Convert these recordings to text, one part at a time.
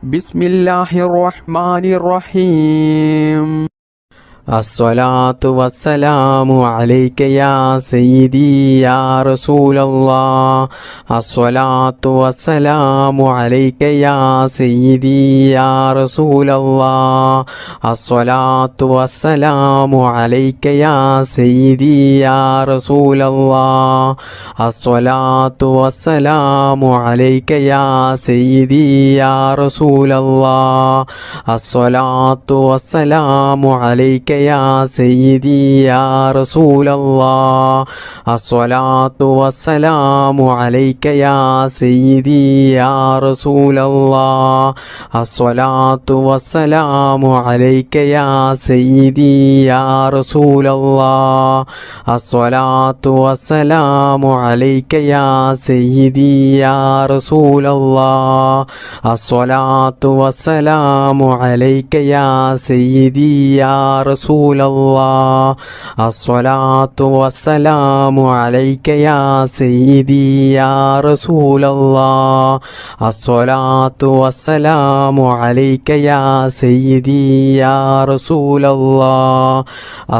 ബിസ്മില്ലാഹിർ റഹ്മാനിർ റഹീം. അസ്സലാത്തു വസ്സലാമു അലൈക യാ സയ്യിദി യാ റസൂലല്ലാഹ്. അസ്സലാത്തു വസ്സലാമു അലൈക യാ സയ്യിദി യാ റസൂലല്ലാഹ്. അസ്സലാത്തു വസ്സലാമു അലൈക യാ സയ്യിദി യാ റസൂലല്ലാഹ്. അസ്സലാത്തു വസ്സലാമു അലൈക യാ സയ്യിദി യാ റസൂലല്ലാഹ്. അസ്സലാത്തു വസ്സലാമു അലൈക യാ സയ്യിദി യാ റസൂലല്ലാഹ്. അസ്സലാത്തു വസ്സലാമു അലൈക യാ സയ്യിദി യാ റസൂലല്ലാഹ്. അസ്സലാത്തു വസ്സലാമു അലൈക യാ സയ്യിദി യാ റസൂലല്ലാഹ്. അസ്സലാത്തു വസ്സലാമു അലൈക യാ സയ്യിദി യാ റസൂലല്ലാഹ്. അസ്സലാത്തു വസ്സലാമു അലൈക യാ സയ്യിദി യാ റസൂലല്ലാഹ്. അസ്സലാത്തു വസ്സലാമു അലൈക യാ സയ്യിദി യാ റസൂലല്ലാഹ്. അസ്സലാത്തു വസ്സലാമു അലൈക യാ സയ്യിദി യാ റസൂലല്ലാഹ്.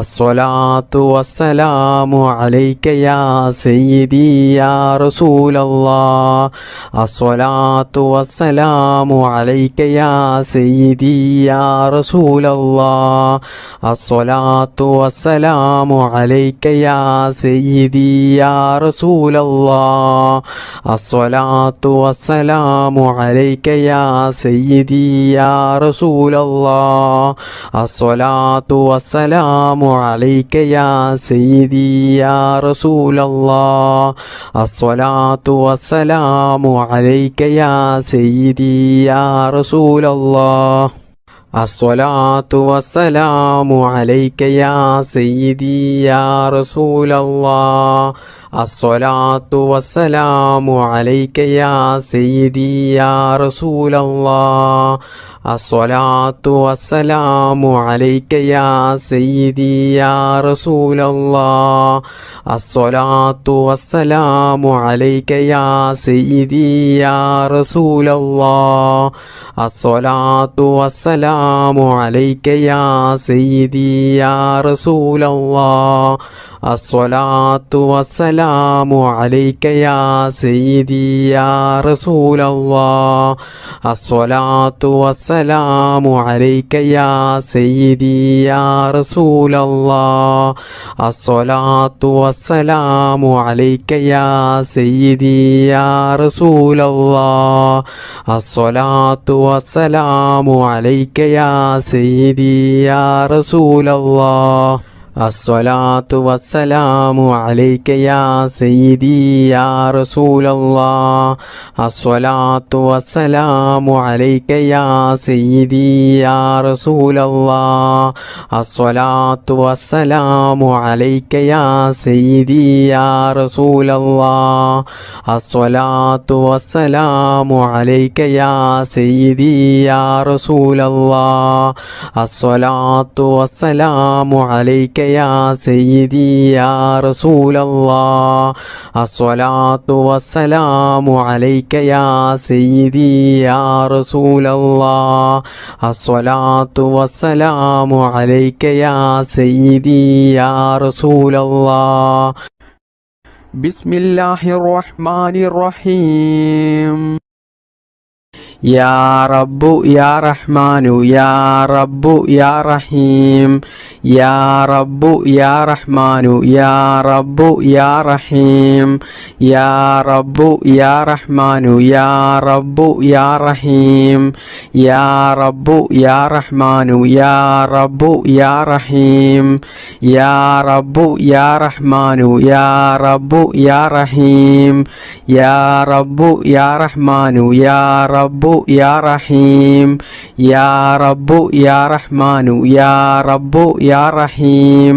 അസ്സലാത്തു വസ്സലാമു അലൈക യാ സയ്യിദി യാ റസൂലല്ലാഹ്. അസ്സലാത്തു വസ്സലാമു അലൈക യാ സയ്യിദി യാ റസൂലല്ലാഹ്. അസ്സലാത്തു വസ്സലാമു അലൈക യാ സയ്യിദി യാ റസൂലല്ലാഹ്. അസ്സലാത്തു വസ്സലാമു അലൈക യാ സയ്യിദി യാ റസൂലല്ലാഹ്. അസ്സലാത്തു വസ്സലാമു അലൈക യാ സയ്യിദി യാ റസൂലല്ലാഹ്. അസ്സലാത്തു വസ്സലാമു അലൈക യാ സയ്യിദി യാ റസൂലല്ലാഹ്. അസ്സലാത്തു വസ്സലാമു അലൈക യാ സയ്യിദി യാ റസൂലല്ലാഹ്. അസ്സലാത്തു വസ്സലാമു അലൈക യാ സയ്യിദി യാ റസൂലല്ലാഹ്. അസ്സലാത്തു വസ്സലാമു അലൈക യാ സയ്യിദി യാ റസൂലല്ലാഹ്. അസ്സലാത്തു വസ്സലാമു അലൈക യാ സയ്യിദി യാ റസൂലല്ലാഹ്. അസ്സലാത്തു വസ്സലാമു അലൈക യാ സയ്യിദി യാ റസൂലല്ലാഹ്. അസ്സലാത്തു വസ്സലാമു അലൈക യാ സയ്യിദി യാ റസൂലല്ലാഹ്. അസ്സലാത്തു വസ്സലാമു അലൈക യാ സയ്യിദി യാ റസൂലല്ലാഹ്. അസ്സലാത്തു വസ്സലാമു അലൈക യാ സയ്യിദി യാ റസൂലല്ലാഹ്. അസ്സലാത്തു വസ്സലാമു അലൈക യാ സയ്യിദി യാ റസൂലല്ലാഹ്. അസ്സലാത്തു വസ്സലാമു അലൈക യാ സയ്യിദി യാ റസൂലല്ലാഹ്. അസ്സലാത്തു വസ്സലാമു അലൈക യാ സയ്യിദി യാ റസൂലല്ലാഹ്. അസ്സലാത്തു വസ്സലാമു അലൈക യാ സയ്യിദി യാ റസൂലല്ലാഹ്. അസ്സലാത്തു വസ്സലാമു അലൈക യാ സയ്യിദി യാ റസൂലല്ലാഹ്. അസ്സലാത്തു വസ്സലാമു അലൈക യാ സയ്യിദി യാ റസൂലല്ലാഹ്. അസ്സലാത്തു വസ്സലാമു അലൈക യാ സയ്യിദി യാ റസൂലല്ലാഹ്. അസ്സലാത്തു വസ്സലാമു അലൈക യാ സയ്യിദി യാ റസൂലല്ലാഹ്. ബിസ്മില്ലാഹിർ റഹ്മാനിർ റഹീം. യാ റബ്ബു യാ റഹ്മാനു യാ റബ്ബു യാ റഹീം. യാ റബ്ബു യാ റഹ്മാനു യാ റബ്ബു യാ റഹീം. യാ റബ്ബു യാ റഹ്മാനു യാ റബ്ബു യാ റഹീം. യാ റബ്ബു യാ റഹ്മാനു യാ റബ്ബു യാ റഹീം. യാ റബ്ബു യാ റഹ്മാനു യാ റബ്ബു യാ റഹീം. യാ റബ്ബു യാ റഹ്മാനു യാ റബ്ബു യാ റഹീം. യാ റബ്ബു യാ റഹ്മാനു യാ റബ്ബു യാ റഹീം.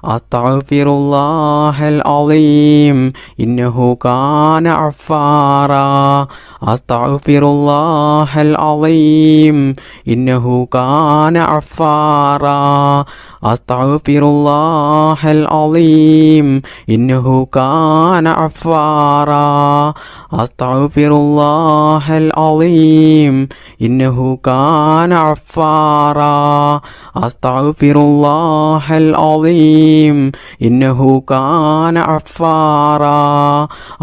അസ്തഗ്ഫിറുല്ലാഹൽ അളീം ഇന്നഹു കാന ഗഫാറാ അസ്തഗ്ഫിറുല്ലാഹൽ അളീം ഇന്നഹു കാന ഗഫാറാ അസ്തഗ്ഫിറുല്ലാഹൽ അളീം ഇന്നഹു കാന ഗഫാറാ അസ്തഗ്ഫിറുല്ലാഹൽ അളീം ഇന്നഹു കാന ഗഫാറാ അസ്തഗ്ഫിറുല്ലാഹൽ അളീം ഇന്നഹു കാന ഗഫാറാ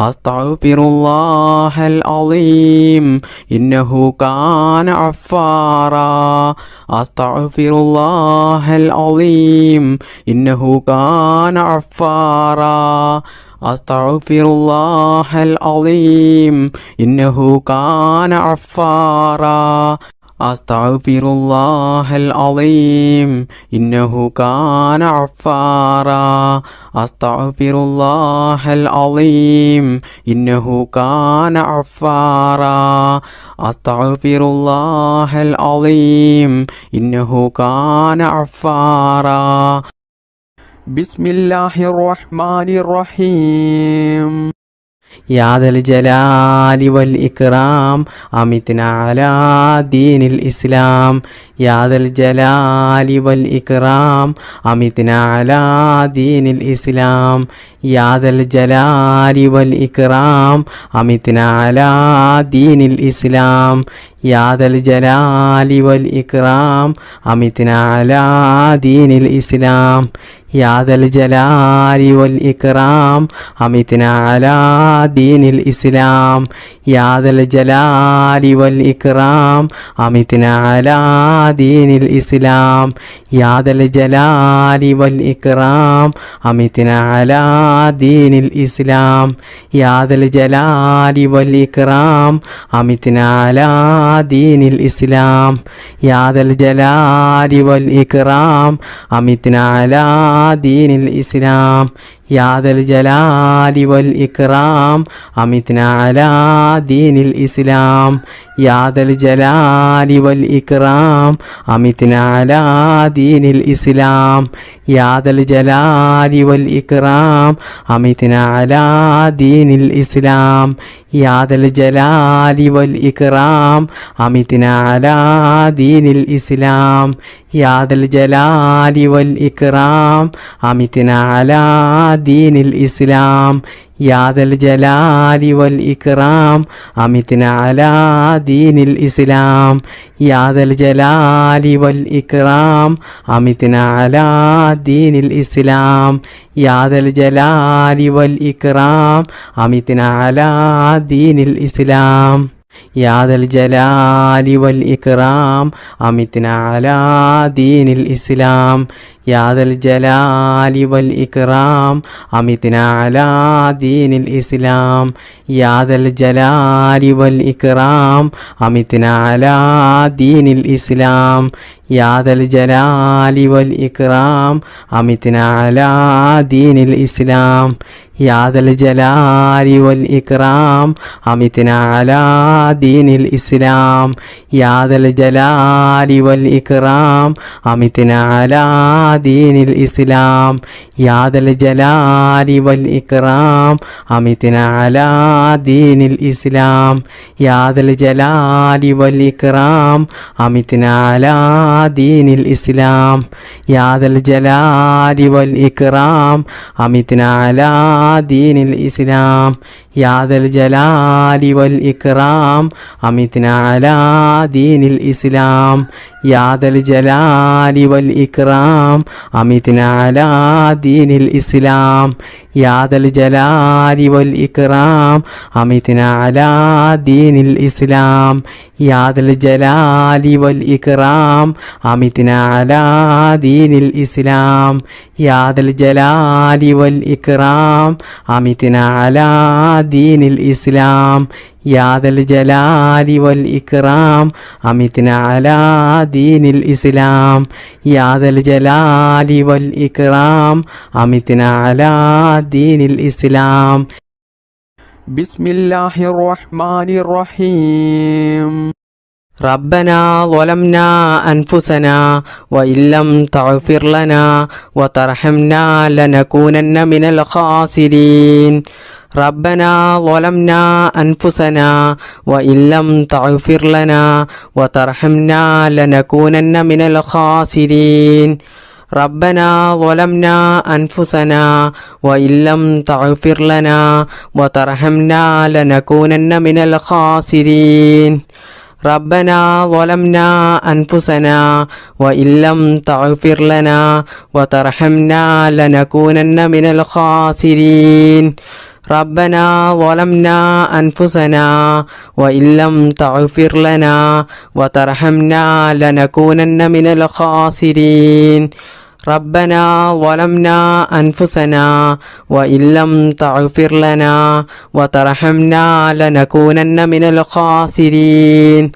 അസ്തഗ്ഫിറുല്ലാഹൽ അളീം ഇന്നഹു കാന ഗഫാറാ അസ്തഗ്ഫിറുല്ലാഹൽ അളീം ഇന്നഹു കാന ഗഫാറാ അസ്തഗ്ഫിറുല്ലാഹൽ അളീം ഇന്നഹു കാന ഗഫാറാ അസ്തഗ്ഫിറുല്ലാഹൽ അളീം ഇന്നഹു കാന ഗഫാറാ അസ്തഗ്ഫിറുല്ലാഹൽ അളീം ഇന്നഹു കാന ഗഫാറാ അസ്തഗ്ഫിറുല്ലാഹൽ അളീം ഇന്നഹു കാന ഗഫാറാ ബിസ്മില്ലാഹിർ റഹ്മാനിർ റഹീം യാ ദൽ ജലാലി വൽ ഇക്റാം അമിത്ന അലാ ദീനിൽ ഇസ്ലാം യാ ദൽ ജലാലി വൽ ഇക്റാം അമിത്ന അലാ ദീനിൽ ഇസ്ലാം യാ ദൽ ജലാലി വൽ ഇക്റാം അമിത്ന അലാ ദീനിൽ ഇസ്ലാം യാ ദൽ ജലാലി വൽ ഇക്റാം അമിത്ന അലാ ദീനിൽ ഇസ്ലാം യാ ദൽ ജലാലി വൽ ഇക്റാം അമിത്ന അലാ ദീനിൽ ഇസ്ലാം യാ ദൽ ജലാലി വൽ ഇക്റാം അമിത്ന അലാ ദീനിൽ ഇസ്ലാം യാ ദൽ ജലാലി വൽ ഇക്റാം അമിത്ന അലാ ദീനിൽ ഇസ്ലാം യാ ദൽ ജലാലി വൽ ഇക്റാം അമിത്ന അലാ ദീനിൽ ഇസ്ലാം യാ ദൽ ജലാലി വൽ ഇക്റാം അമിത്ന അലാ ദീനിൽ ഇസ്ലാം യാ ദൽ ജലാലി വൽ ഇക്റാം അമിത്ന അലാ ദീനിൽ ഇസ്ലാം യാ ദൽ ജലാലി വൽ ഇക്റാം അമിത്ന അലാ ദീനിൽ ഇസ്ലാം യാ ദൽ ജലാലി വൽ ഇക്റാം അമിത്ന അലാ ദീനിൽ ഇസ്ലാം യാ ദൽ ജലാലി വൽ ഇക്റാം അമിത്ന അലാ ദീനിൽ ഇസ്ലാം യാ ദൽ ജലാലി വൽ ഇക്റാം അമിത്ന അലാ ദീനിൽ ഇസ്ലാം യാ ദൽ ജലാലി വൽ ഇക്റാം അമിത്ന അലാ ദീനിൽ ഇസ്ലാം യാ ദൽ ജലാലി വൽ ഇക്റാം അമിത്ന അലാ ദീനിൽ ഇസ്ലാം യാ ദൽ ജലാലി വൽ ഇക്റാം അമിത്ന അലാ ദീനിൽ ഇസ്ലാം യാ ദൽ ജലാലി വൽ ഇക്റാം അമിത്ന അലാ ദീനിൽ ഇസ്ലാം യാ ദൽ ജലാലി വൽ ഇക്റാം അമിത്ന അലാ ദീനിൽ ഇസ്ലാം യാ ദൽ ജലാലി വൽ ഇക്റാം അമിത്ന അലാ ദീനിൽ ഇസ്ലാം യാ ദൽ ജലാലി വൽ ഇക്റാം അമിത്ന അലാ ദീനിൽ ഇസ്ലാം യാ ദൽ ജലാലി വൽ ഇക്റാം അമിത്ന അലാ ദീനിൽ ഇസ്ലാം യാ ദൽ ജലാലി വൽ ഇക്റാം അമിത്ന അലാ ദീനിൽ ഇസ്ലാം യാ ദൽ ജലാലി വൽ ഇക്റാം അമിത്ന അലാ ദീനിൽ ഇസ്ലാം യാ ദൽ ജലാലി വൽ ഇക്റാം അമിത്ന അലാ ദീനിൽ ഇസ്ലാം യാ ദൽ ജലാലി വൽ ഇക്റാം അമിത്ന അലാ ദീനിൽ ഇസ്ലാം യാ ദൽ ജലാലി വൽ ഇക്റാം അമിത്ന അലാ ദീനിൽ ഇസ്ലാം യാ ദൽ ജലാലി വൽ ഇക്റാം അമിത്ന അലാ ദീനിൽ ഇസ്ലാം യാ ദൽ ജലാലി വൽ ഇക്റാം അമിത്ന അലാ ദീനിൽ ഇസ്ലാം യാ ദൽ ജലാലി വൽ ഇക്റാം അമിത്ന അലാ ദീനിൽ ഇസ്ലാം യാ ദൽ ജലാലി വൽ ഇക്റാം അമിത്ന അലാ ദീനിൽ ഇസ്ലാം യാ ദൽ ജലാലി വൽ ഇക്റാം അമിത്ന അലാ ദീനിൽ ഇസ്ലാം യാ ദൽ ജലാലി വൽ ഇക്റാം അമിത്ന അലാ ദീനിൽ ഇസ്ലാം ബിസ്മില്ലാഹിർ റഹ്മാനിർ റഹീം ربنا ظلمنا أنفسنا وإن لم تغفر لنا وترحمنا لنكونن من الخاسرين ربنا ظلمنا أنفسنا وإن لم تغفر لنا وترحمنا لنكونن من الخاسرين ربنا ظلمنا أنفسنا وإن لم تغفر لنا وترحمنا لنكونن من الخاسرين ربنا ظلمنا أنفسنا وإن لم تغفر لنا وترحمنا لنكونن من الخاسرين ربنا ظلمنا أنفسنا وإن لم تغفر لنا وترحمنا لنكونن من الخاسرين ربنا ظلمنا أنفسنا وإن لم تغفر لنا وترحمنا لنكونن من الخاسرين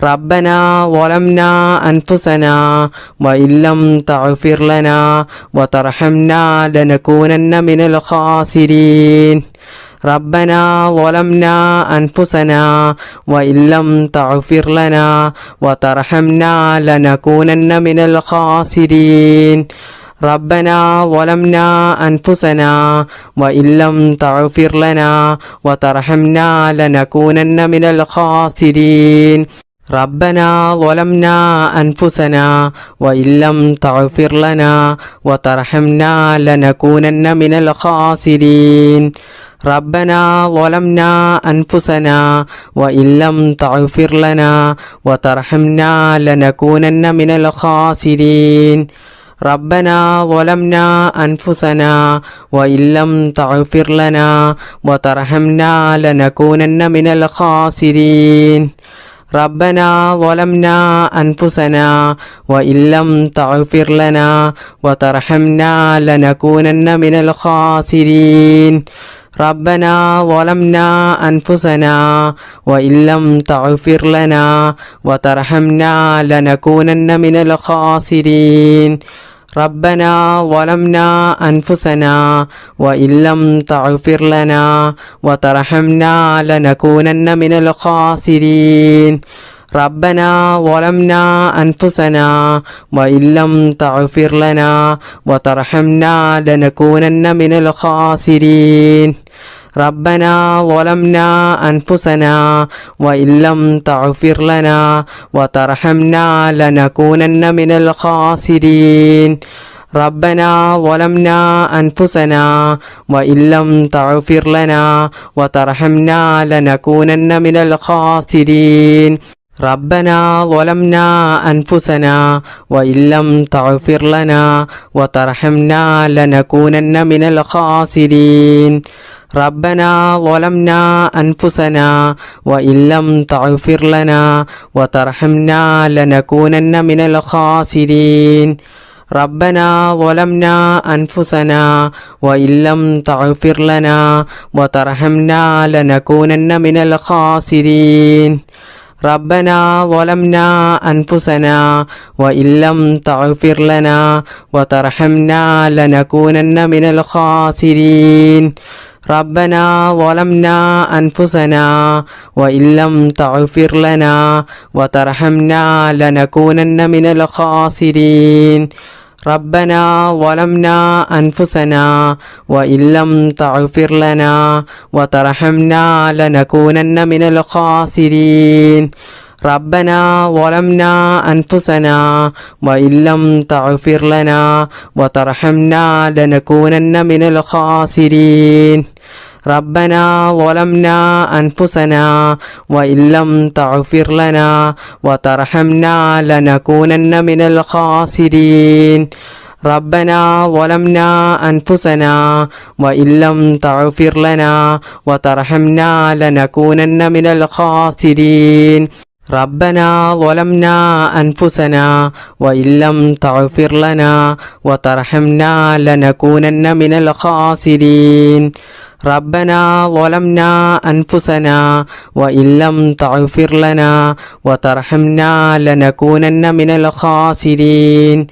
ربنا ظلمنا أنفسنا وإن لم تغفر لنا وترحمنا لنكونن من الخاسرين ربنا ظلمنا أنفسنا وإن لم تغفر لنا وترحمنا لنكونن من الخاسرين ربنا ظلمنا أنفسنا وإن لم تغفر لنا وترحمنا لنكونن من الخاسرين ربنا ظلمنا أنفسنا وإن لم تغفر لنا وترحمنا لنكونن من الخاسرين ربنا ظلمنا أنفسنا وإن لم تغفر لنا وترحمنا لنكونن من الخاسرين ربنا ظلمنا أنفسنا وإن لم تغفر لنا وترحمنا لنكونن من الخاسرين ربنا ظلمنا أنفسنا وإن لم تغفر لنا وترحمنا لنكونن من الخاسرين ربنا ظلمنا أنفسنا وإن لم تغفر لنا وترحمنا لنكونن من الخاسرين ربنا ظلمنا أنفسنا وإن لم تغفر لنا وترحمنا لنكونن من الخاسرين ربنا ظلمنا أنفسنا وإن لم تغفر لنا وترحمنا لنكونن من الخاسرين ربنا ظلمنا أنفسنا وإن لم تغفر لنا وترحمنا لنكونن من الخاسرين ربنا ظلمنا أنفسنا وإن لم تغفر لنا وترحمنا لنكونن من الخاسرين ربنا ظلمنا أنفسنا وإن لم تغفر لنا وترحمنا لنكونن من الخاسرين ربنا ظلمنا أنفسنا وإن لم تغفر لنا وترحمنا لنكونن من الخاسرين ربنا ظلمنا أنفسنا وإن لم تغفر لنا وترحمنا لنكونن من الخاسرين ربنا ظلمنا أنفسنا وإن لم تغفر لنا وترحمنا لنكونن من الخاسرين ربنا ظلمنا أنفسنا وإن لم تغفر لنا وترحمنا لنكونن من الخاسرين ربنا ظلمنا أنفسنا وإن لم تغفر لنا وترحمنا لنكونن من الخاسرين ربنا ظلمنا أنفسنا وإن لم تغفر لنا وترحمنا لنكونن من الخاسرين ربنا ظلمنا أنفسنا وإن لم تغفر لنا وترحمنا لنكونن من الخاسرين ربنا ظلمنا أنفسنا وإن لم تغفر لنا وترحمنا لنكونن من الخاسرين ربنا ظلمنا أنفسنا وإن لم تغفر لنا وترحمنا لنكونن من الخاسرين ربنا ظلمنا أنفسنا وإن لم تغفر لنا وترحمنا لنكونن من الخاسرين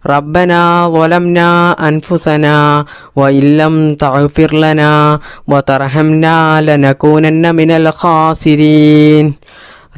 ربنا ظلمنا أنفسنا وإن لم تغفر لنا وترحمنا لنكونن من الخاسرين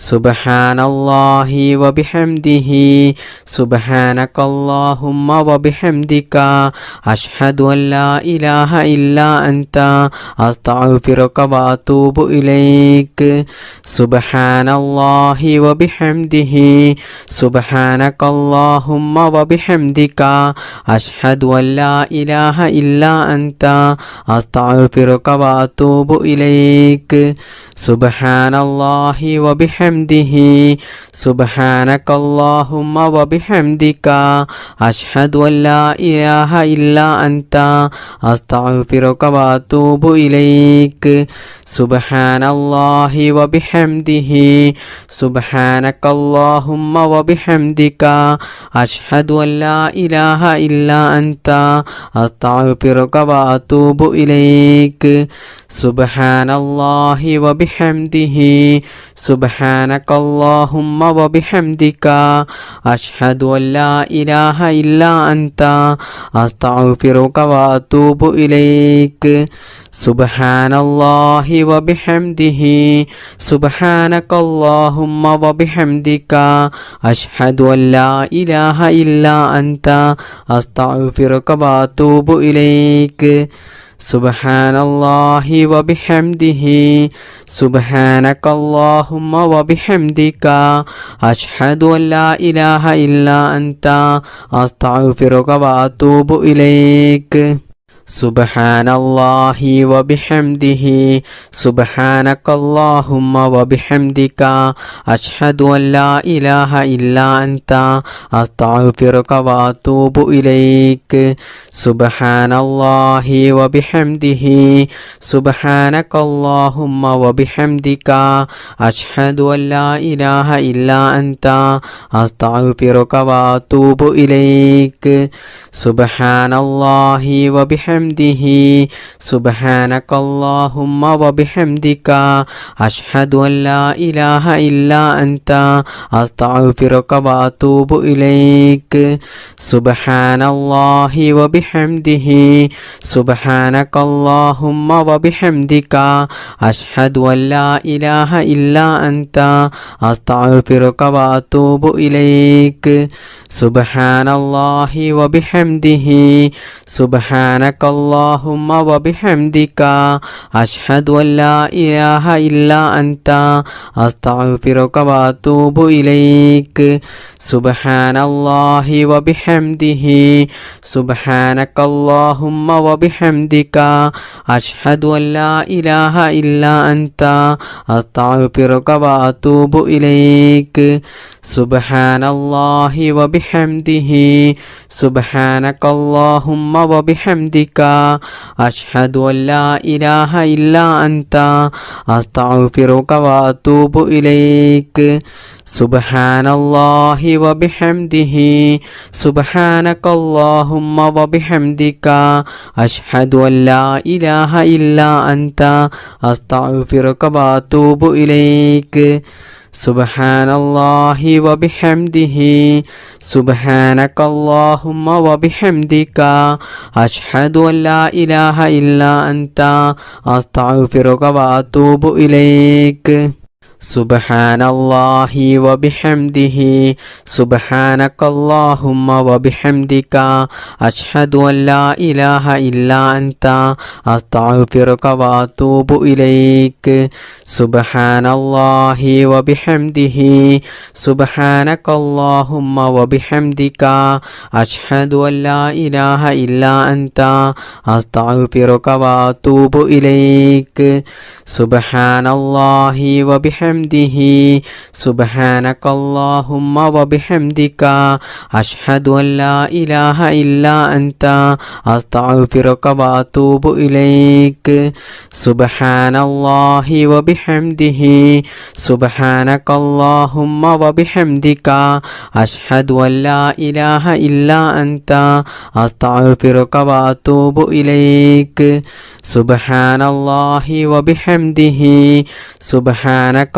സുബ്ഹാനല്ലാഹി വബിഹംദിഹി സുബ്ഹാനകല്ലാഹുമ്മ വബിഹംദിക അഷ്ഹദു അൻ ലാ ഇലാഹ ഇല്ലാ അൻത അസ്തഗ്ഫിറുക വഅതൂബു ഇലൈക് സുബ്ഹാനല്ലാഹി വബിഹംദിഹി സുബ്ഹാനകല്ലാഹുമ്മ വബിഹംദിക അഷ്ഹദു അൻ ലാ ഇലാഹ ഇല്ലാ അൻത അസ്തഗ്ഫിറുക വഅതൂബു ഇലൈക് സുബ്ഹാനല്ലാഹി വബിഹംദിഹി സുബ്ഹാനകല്ലാഹുമ്മ വബിഹംദിക അഷ്ഹദു അൻ ലാ ഇലാഹ ഇല്ലാ അൻത അസ്തഗ്ഫിറുക വഅതൂബു ഇലൈക് സുബ്ഹാനല്ലാഹി വബിഹംദിഹി സുബ്ഹാനകല്ലാഹുമ്മ വബിഹംദിക അഷ്ഹദു അൻ ലാ ഇലാഹ ഇല്ലാ അൻത അസ്തഗ്ഫിറുക വഅതൂബു ഇലൈക് സുബ്ഹാനല്ലാഹി വബിഹംദിഹി സുബ്ഹാനകല്ലാഹുമ്മ വബിഹംദിക അഷ്ഹദു അൻ ലാ ഇലാഹ ഇല്ലാ അൻത അസ്തഗ്ഫിറുക വഅതൂബു ഇലൈക് സുബ്ഹാനല്ലാഹി വബിഹംദിഹി സുബ്ഹാനകല്ലാഹുമ്മ വബിഹംദിക അഷ്ഹദു അൻ ലാ ഇലാഹ ഇല്ലാ അൻത അസ്തഗ്ഫിറുക വഅതൂബു ഇലൈക് സുബ്ഹാനല്ലാഹി വബിഹംദിഹി സുബ്ഹാനകല്ലാഹുമ്മ വബിഹംദിക അഷ്ഹദു അൻ ലാ ഇലാഹ ഇല്ലാ അൻത അസ്തഗ്ഫിറുക വഅതൂബു ഇലൈക് സുബ്ഹാനല്ലാഹി വബിഹംദിഹി സുബ്ഹാനകല്ലാഹുമ്മ വബിഹംദിക അഷ്ഹദു അൻ ലാ ഇലാഹ ഇല്ലാ അൻത അസ്തഗ്ഫിറുക വഅതൂബു ഇലൈക് സുബ്ഹാനല്ലാഹി വബിഹംദിഹി സുബ്ഹാനകല്ലാഹുമ്മ വബിഹംദിക അഷ്ഹദു അൻ ലാ ഇലാഹ ഇല്ലാ അൻത അസ്തഗ്ഫിറുക വഅതൂബു ഇലൈക് സുബ്ഹാനല്ലാഹി വബിഹംദിഹി സുബ്ഹാനകല്ലാഹുമ്മ വബിഹംദിക അഷ്ഹദു അൻ ലാ ഇലാഹ ഇല്ലാ അൻത അസ്തഗ്ഫിറുക വഅതൂബു ഇലൈക് സുബ്ഹാനല്ലാഹി വബിഹംദിഹി സുബ്ഹാനകല്ലാഹുമ്മ വബിഹംദിക അഷ്ഹദു അൻ ലാ ഇലാഹ ഇല്ലാ അൻത അസ്തഗ്ഫിറുക വഅതൂബു ഇലൈക് സുബ്ഹാനല്ലാഹി വബിഹംദിഹി സുബ്ഹാനകല്ലാഹുമ്മ വബിഹംദിക അഷ്ഹദു അൻ ലാ ഇലാഹ ഇല്ലാ അൻത അസ്തഗ്ഫിറുക വഅതൂബു ഇലൈക് സുബ്ഹാനല്ലാഹി വബിഹംദിഹി സുബ്ഹാനകല്ലാഹുമ്മ വബിഹംദിക അഷ്ഹദു അൻ ലാ ഇലാഹ ഇല്ലാ അൻത അസ്തഗ്ഫിറുക വഅതൂബു ഇലൈക് സുബ്ഹാനല്ലാഹി വബിഹംദിഹി സുബ്ഹാനകല്ലാഹുമ്മ വബിഹംദിക അഷ്ഹദു അൻ ലാ ഇലാഹ ഇല്ലാ അൻത അസ്തഗ്ഫിറുക വഅതൂബു ഇലൈക് സുബ്ഹാനല്ലാഹി വബിഹംദിഹി സുബ്ഹാനകല്ലാഹുമ്മ വബിഹംദിക അഷ്ഹദു അൻ ലാ ഇലാഹ ഇല്ലാ അൻത അസ്തഗ്ഫിറുക വഅതൂബു ഇലൈക് സുബ്ഹാനല്ലാഹി വബിഹംദിഹി സുബ്ഹാനകല്ലാഹുമ്മ വബിഹംദിക അഷ്ഹദു അൻ ലാ ഇലാഹ ഇല്ലാ അൻത അസ്തഗ്ഫിറുക വഅതൂബു ഇലൈക് സുബ്ഹാനല്ലാഹി വബിഹംദിഹി സുബ്ഹാനകല്ലാഹുമ്മ വബിഹംദിക അഷ്ഹദു അൻ ലാ ഇലാഹ ഇല്ലാ അൻത അസ്തഗ്ഫിറുക വഅതൂബു ഇലൈക് സുബ്ഹാനല്ലാഹി വബിഹംദിഹി സുബ്ഹാനകല്ലാഹുമ്മ വബിഹംദിക അഷ്ഹദു അൻ ലാ ഇലാഹ ഇല്ലാ അൻത അസ്തഗ്ഫിറുക വഅതൂബു ഇലൈക് സുബ്ഹാനല്ലാഹി വബിഹംദിഹി സുബ്ഹാനകല്ലാഹുമ്മ വബിഹംദിക അഷ്ഹദു അൻ ലാ ഇലാഹ ഇല്ലാ അൻത അസ്തഗ്ഫിറുക വഅതൂബു ഇലൈക് സുബ്ഹാനല്ലാഹി വബിഹംദിഹി സുബ്ഹാനകല്ലാഹുമ്മ വബിഹംദിക അഷ്ഹദു അൻ ലാ ഇലാഹ ഇല്ലാ അൻത അസ്തഗ്ഫിറുക വഅതൂബു ഇലൈക് സുബ്ഹാനല്ലാഹി വബിഹംദിഹി സുബ്ഹാനക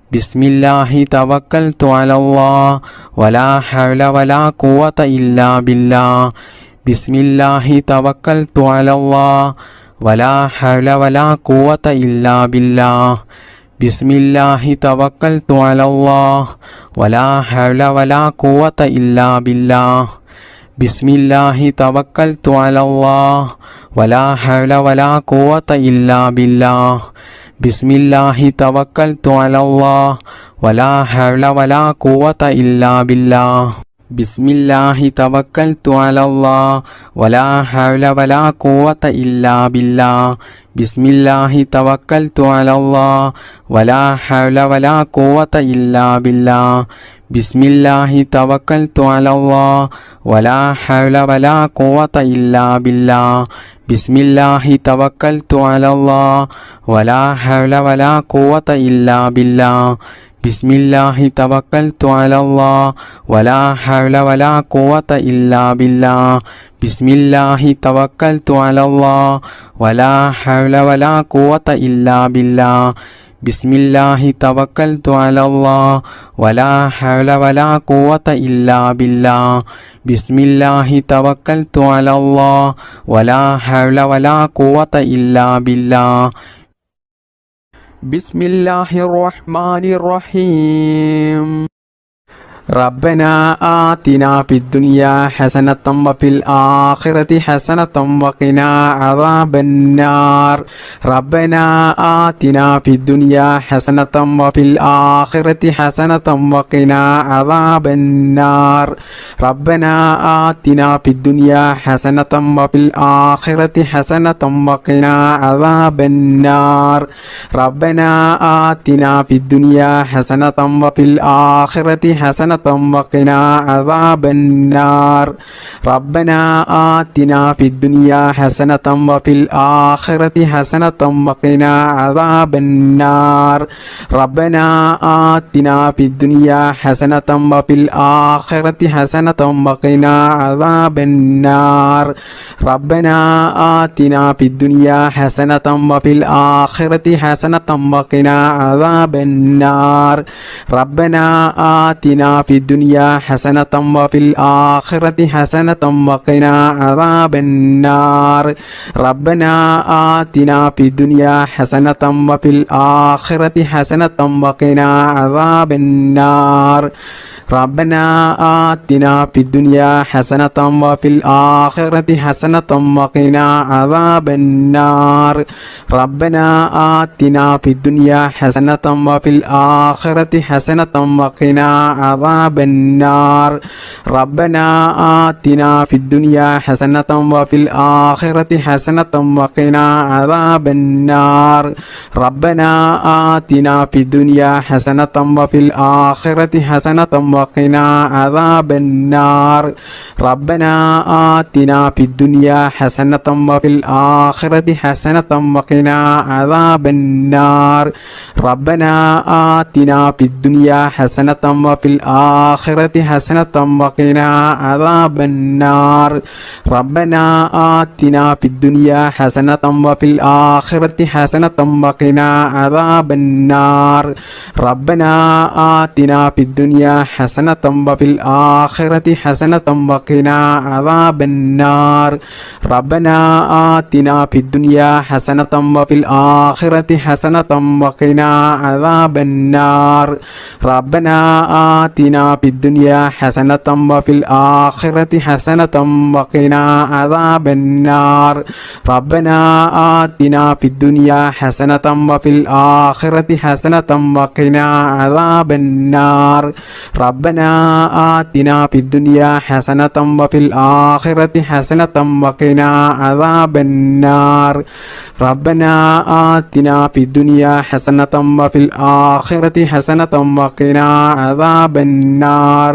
ബിസ്മില്ലാഹി തവക്കൽതു അലല്ലാഹ് വലാ ഹൗല വലാ ഖുവത ഇല്ലാ ബില്ലാഹ്. ബിസ്മില്ലാഹി തവക്കൽതു അലല്ലാഹ് വലാ ഹൗല വലാ ഖുവത ഇല്ലാ ബില്ലാഹ്. ബിസ്മില്ലാഹി തവക്കൽതു അലല്ലാഹ് വലാ ഹൗല വലാ ഖുവത ഇല്ലാ ബില്ലാഹ്. ബിസ്മില്ലാഹി തവക്കൽതു അലല്ലാഹ് വലാ ഹൗല വലാ ഖുവത ഇല്ലാ ബില്ലാഹ്. ബിസ്മില്ലാഹി തവക്കൽതു അലല്ലാഹ് വലാ ഹൗല വലാ ഖുവത ഇല്ലാ ബില്ലാഹ്. ബിസ്മില്ലാഹി തവക്കൽതു അലല്ലാഹ് വലാ ഹൗല വലാ ഖുവത ഇല്ലാ ബില്ലാഹ്. ബിസ്മില്ലാഹി തവക്കൽതു അലല്ലാഹ് വലാ ഹൗല വലാ ഖുവത ഇല്ലാ ബില്ലാഹ്. ബിസ്മില്ലാഹി തവക്കൽതു അലല്ലാഹ് വലാ ഹൗല വലാ ഖുവത ഇല്ലാ ബില്ലാഹ്. ബിസ്മില്ലാഹി തവക്കൽതു അലല്ലാഹ് വലാ ഹൗല വലാ ഖുവത ഇല്ലാ ബില്ലാഹ്. ബിസ്മില്ലാഹി തവക്കൽതു അലല്ലാഹ് വലാ ഹൗല വലാ ഖുവത ഇല്ലാ ബില്ലാഹ്. ബിസ്മില്ലാഹി തവക്കൽതു അലല്ലാഹ് വലാ ഹൗല വലാ ഖുവത ഇല്ലാ ബില്ലാഹ്. ബിസ്മില്ലാഹി തവക്കൽതു അലല്ലാഹ് വലാ ഹൗല വലാ ഖുവത ഇല്ലാ ബില്ലാഹ്. ബിസ്മില്ലാഹി തവക്കൽതു അലല്ലാഹ് വലാ ഹൗല വലാ ഖുവത ഇല്ലാ ബില്ലാഹ്. ബിസ്മില്ലാഹിർ റഹ്മാനിർ റഹീം. റബ്ബനാ ആതിനാ ഫിദ്ദുനിയാ ഹസനതൻ വഫിൽ ആഖിറതി ഹസനതൻ വഖിനാ അദാബന്നാർ. റബ്ബനാ ആതിനാ ഫിദ്ദുനിയാ ഹസനതൻ വഫിൽ ആഖിറതി ഹസനതൻ വഖിനാ അദാബന്നാർ. റബ്ബനാ ആതിനാ ഫിദ്ദുനിയാ ഹസനതൻ വഫിൽ ആഖിറതി ഹസനതൻ വഖിനാ അദാബന്നാർ. റബ്ബനാ ആതിനാ ഫിദ്ദുനിയാ ഹസനതൻ വഫിൽ ആഖിറതി ഹസനതൻ വഖിനാ അദാബന്നാർ. റബ്ബനാ ആതിനാ ഫിദ്ദുനിയാ ഹസനതൻ വഫിൽ ആഖിറതി ഹസനതൻ വഖിനാ അദാബന്നാർ. റബ്ബനാ ആതിനാ ഫിദ്ദുനിയാ ഹസനതൻ വഫിൽ ആഖിറതി ഹസനതൻ വഖിനാ അദാബന്നാർ. റബ്ബനാ ആതിനാ ഫിദ്ദുനിയാ ഹസനതൻ വഫിൽ ആഖിറതി ഹസനതൻ വഖിനാ അദാബന്നാർ. റബ്ബനാ ആതിനാ ഫിദ്ദുനിയാ ഹസനതൻ വഫിൽ ആഖിറതി ഹസനതൻ വഖിനാ അദാബന്നാർ. റബ്ബനാ ആതിനാ ഫിദ്ദുനിയാ ഹസനതൻ വഫിൽ ആഖിറതി ഹസനതൻ വഖിനാ അദാബന്നാർ. റബ്ബനാ ആതിനാ ഫിദ്ദുനിയാ ഹസനതൻ വഫിൽ ആഖിറതി ഹസനതൻ വഖിനാ അദാബന്നാർ. റബ്ബനാ ആതിനാ ഫിദ്ദുനിയാ ഹസനതൻ വഫിൽ ആഖിറതി ഹസനതൻ വഖിനാ അദാബന്നാർ. റബ്ബനാ ആതിനാ ഫിദ്ദുനിയാ ഹസനതൻ വഫിൽ ആഖിറതി ഹസനതൻ വഖിനാ അദാബന്നാർ. റബ്ബനാ ആതിനാ ഫിദ്ദുനിയാ ഹസനതൻ വഫിൽ ആഖിറതി ഹസനതൻ വഖിനാ അദാബന്നാർ. റബ്ബനാ ആതിനാ ഫിദ്ദുനിയാ ഹസനതൻ വഫിൽ ആഖിറതി ഹസനതൻ വഖിനാ അദാബന്നാർ. റബ്ബനാ ആതിനാ ഫിദ്ദുനിയാ ഹസനതൻ വഫിൽ ആഖിറതി ഹസനതൻ വഖിനാ അദാബന്നാർ. റബ്ബനാ ആതിനാ ഫിദ്ദുനിയാ ഹസനതൻ വഫിൽ ആഖിറതി ഹസനതൻ വഖിനാ അദാബന്നാർ. റബ്ബനാ ആതിനാ ഫിദ്ദുനിയാ ഹസനതൻ വഫിൽ ആഖിറതി ഹസനതൻ വഖിനാ അദാബന്നാർ. റബ്ബനാ ആതിനാ ഫിദ്ദുനിയാ ഹസനതൻ വഫിൽ ആഖിറതി ഹസനതൻ വഖിനാ അദാബന്നാർ. റബ്ബനാ ആതിനാ ഫിദ്ദുനിയാ ഹസനതൻ വഫിൽ ആഖിറതി ഹസനതൻ വഖിനാ അദാബന്നാർ. റബ്ബനാ ആതിനാ ഫിദ്ദുനിയാ ഹസനതൻ വഫിൽ ആഖിറതി ഹസനതൻ വഖിനാ അദാബന്നാർ. റബ്ബനാ ആതിനാ ഫിദ്ദുനിയാ ഹസനതൻ വഫിൽ ആഖിറതി ഹസനതൻ വഖിനാ അദാബന്നാർ. റബ്ബനാ ആതിനാ ഫിദ്ദുനിയാ ഹസനതൻ വഫിൽ ആഖിറതി ഹസനതൻ വഖിനാ അദാബന്നാർ.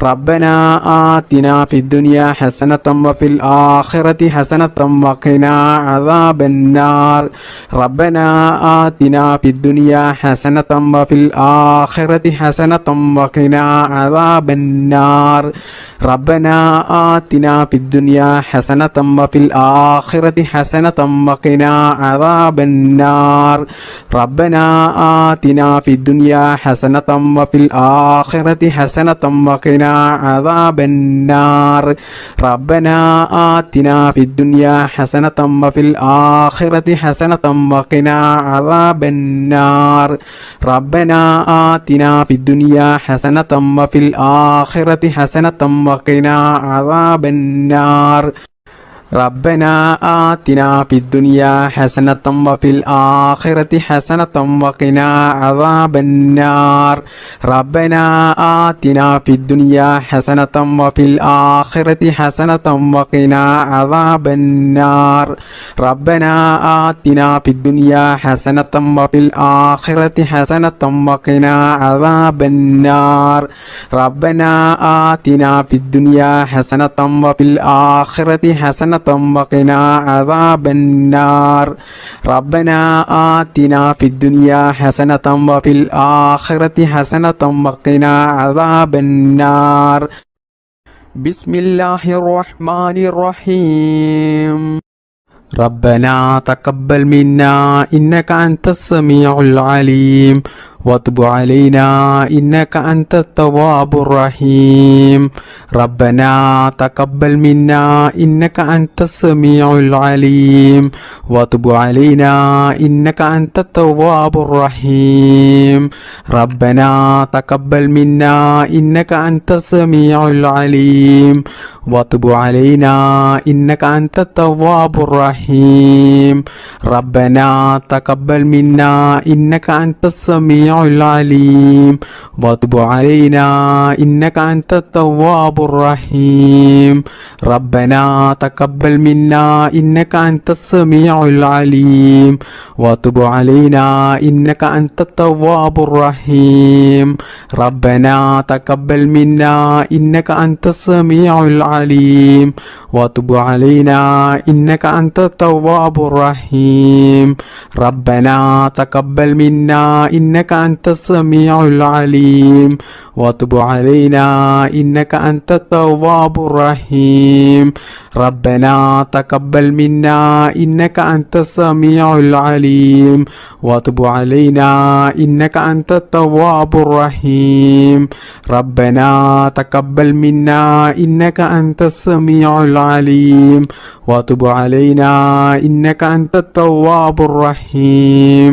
റബ്ബനാ ആതിനാ ഫിദ്ദുനിയാ ഹസനതൻ വഫിൽ ആഖിറതി ഹസനതൻ വഖിനാ അദാബന്നാർ. റബ്ബനാ ആതിനാ ഫിദ്ദുനിയാ ഹസനതൻ വഫിൽ ആഖിറതി ഹസനതൻ വഖിനാ അദാബന്നാർ. റബ്ബനാ ആതിനാ ഫിദ്ദുനിയാ ഹസനതൻ വഫിൽ ആഖിറതി ഹസനതൻ വഖിനാ അദാബന്നാർ. റബ്ബനാ ആതിനാ ഫിദ്ദുനിയാ ഹസനതൻ വഫിൽ ആഖിറതി حسنة وقنا عذاب النار ربنا آتنا في الدنيا حسنة وفي الآخرة حسنة وقنا عذاب النار ربنا آتنا في الدنيا حسنة وفي الآخرة حسنة وقنا عذاب النار ربنا آتنا في الدنيا حسنة وفي الآخرة حسنة وقنا عذاب النار ربنا آتنا في الدنيا حسنة وفي الآخرة حسنة وقنا عذاب النار ربنا آتنا في الدنيا حسنة وفي الآخرة حسنة وقنا عذاب النار ربنا آتنا في الدنيا حسنة وفي الآخرة حسنة وقنا عذاب النار ربنا آتنا في الدنيا حسنة وفي الآخرة حسنة وقنا عذاب النار بسم الله الرحمن الرحيم ربنا تقبل منا إنك أنت السميع العليم وتب علينا إنك أنت التواب الرحيم ربنا تقبل منا إنك أنت السميع العليم وتب علينا إنك أنت التواب الرحيم ربنا تقبل منا إنك أنت السميع العليم وتب علينا إنك أنت التواب الرحيم ربنا تقبل منا إنك أنت السميع العليم وتب علينا إنك أنت التواب الرحيم ربنا تقبل منا إنك أنت السميع العليم وتب علينا إنك أنت التواب الرحيم ربنا تقبل منا إنك أنت السميع العليم وتب علينا إنك أنت التواب الرحيم ربنا تقبل منا إنك أنت السميع العليم وتب علينا إنك أنت التواب الرحيم ربنا تقبل منا إنك أنت السميع العليم وتب علينا إنك أنت التواب الرحيم ربنا تقبل منا إنك أنت السميع العليم وتب علينا إنك أنت التواب الرحيم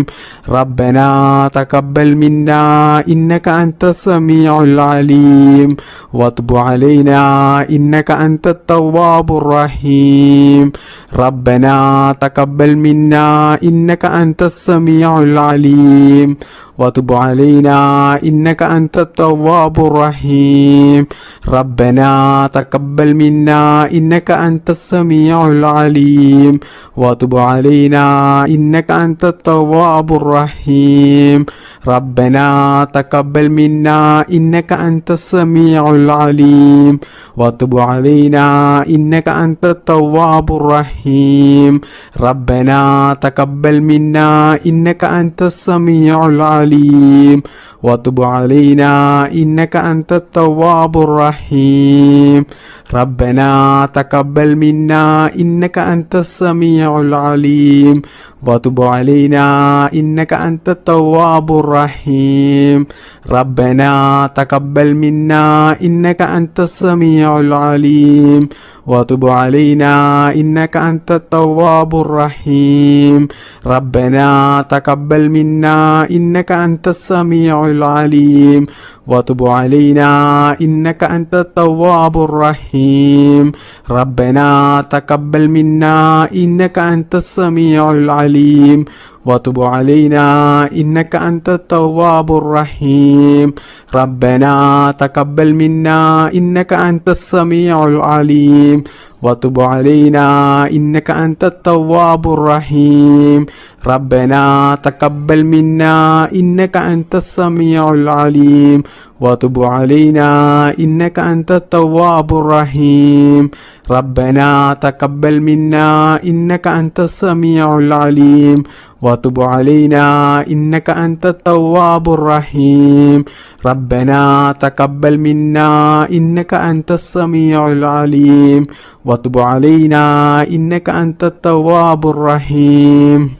ربنا تقبل منا إنك أنت السميع العليم وتب علينا إنك أنت التواب الرحيم ربنا تقبل منا إنك أنت السميع العليم وتب علينا إنك أنت التواب الرحيم ربنا تقبل منا إنك أنت السميع العليم وتب علينا إنك أنت التواب الرحيم ربنا تقبل منا إنك أنت السميع العليم وتب علينا إنك أنت التواب الرحيم ربنا تقبل منا إنك أنت السميع العليم وتب علينا إنك أنت التواب الرحيم ربنا تقبل منا إنك أنت السميع العليم وتب علينا إنك أنت التواب الرحيم ربنا تقبل منا إنك أنت السميع العليم وتب علينا إنك أنت التواب الرحيم ربنا تقبل منا إنك أنت السميع العليم وتب علينا إنك أنت التواب الرحيم ربنا تقبل منا إنك أنت السميع العليم وتب علينا إنك أنت التواب الرحيم ربنا تقبل منا إنك أنت السميع العليم وتب علينا إنك أنت التواب الرحيم ربنا تقبل منا إنك أنت السميع العليم وتب علينا إنك أنت التواب الرحيم ربنا تقبل منا إنك أنت السميع العليم وتب علينا إنك أنت التواب الرحيم ربنا تقبل منا إنك أنت السميع العليم وتب علينا إنك أنت التواب الرحيم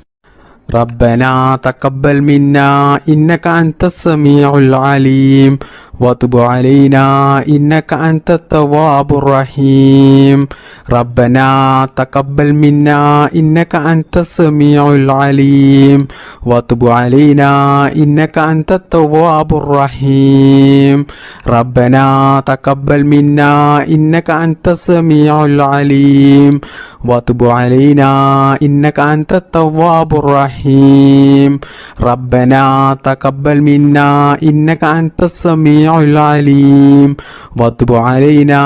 ربنا تقبل منا إنك أنت السميع العليم وتب علينا إنك أنت التواب الرحيم ربنا تقبل منا إنك أنت السميع العليم وتب علينا إنك أنت التواب الرحيم ربنا تقبل منا إنك أنت السميع العليم وتب علينا إنك أنت التواب الرحيم ربنا تقبل منا إنك أنت السميع العليم وتب علينا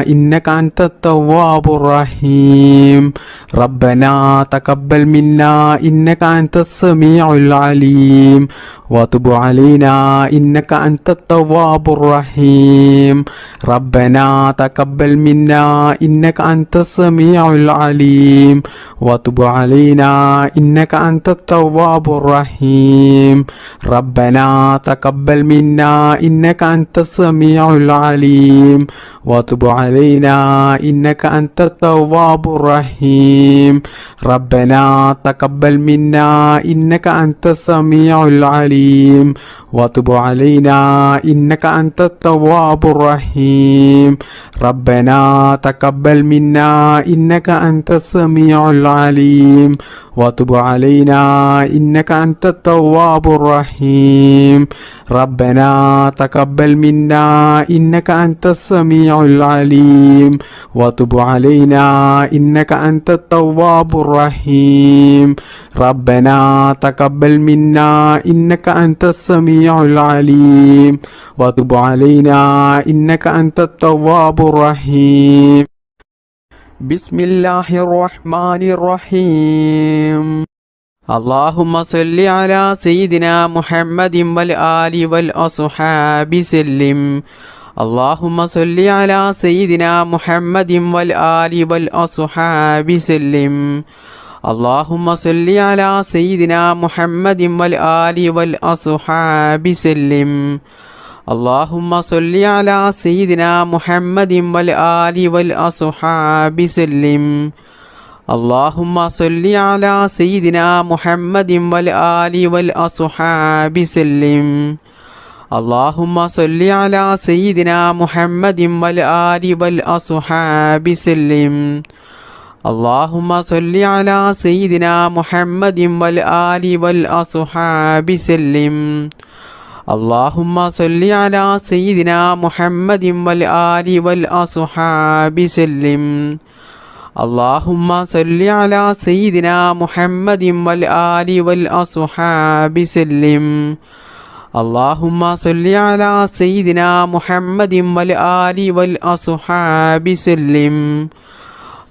إنك أنت التواب الرحيم ربنا تقبل منا إنك أنت السميع العليم وتب علينا إنك أنت التواب الرحيم ربنا تقبل منا إنك أنت السميع العليم وتب علينا إنك أنت التواب الرحيم ربنا تقبل منا إنك أنت السميع العليم وتب علينا إنك أنت التواب الرحيم ربنا تقبل منا إنك أنت السميع العليم وتب علينا إنك أنت التواب الرحيم ربنا تقبل منا إنك أنت السميع العليم وتب علينا إنك أنت التواب الرحيم ربنا تقبل منا إنك أنت السميع العليم وتب علينا إنك أنت التواب الرحيم ربنا تقبل منا إنك أنت السميع العليم وتب علينا إنك أنت التواب الرحيم بسم الله الرحمن الرحيم اللهم صل على سيدنا محمد والآل والأصحاب سلم اللهم صل على سيدنا محمد والآل والأصحاب سلم اللهم صل على سيدنا محمد والآل والأصحاب سلم اللهم صل على سيدنا محمد والآل والأصحاب سلم اللهم صل على سيدنا محمد والآل والأصحاب سلم اللهم صل على سيدنا محمد والآل والأصحاب سلم اللهم صل على سيدنا محمد والآل والأصحاب سلم اللهم صل على سيدنا محمد والآل والأصحاب سلم اللهم صل على سيدنا محمد والآل والأصحاب سلم اللهم صل على سيدنا محمد والآل والأصحاب سلم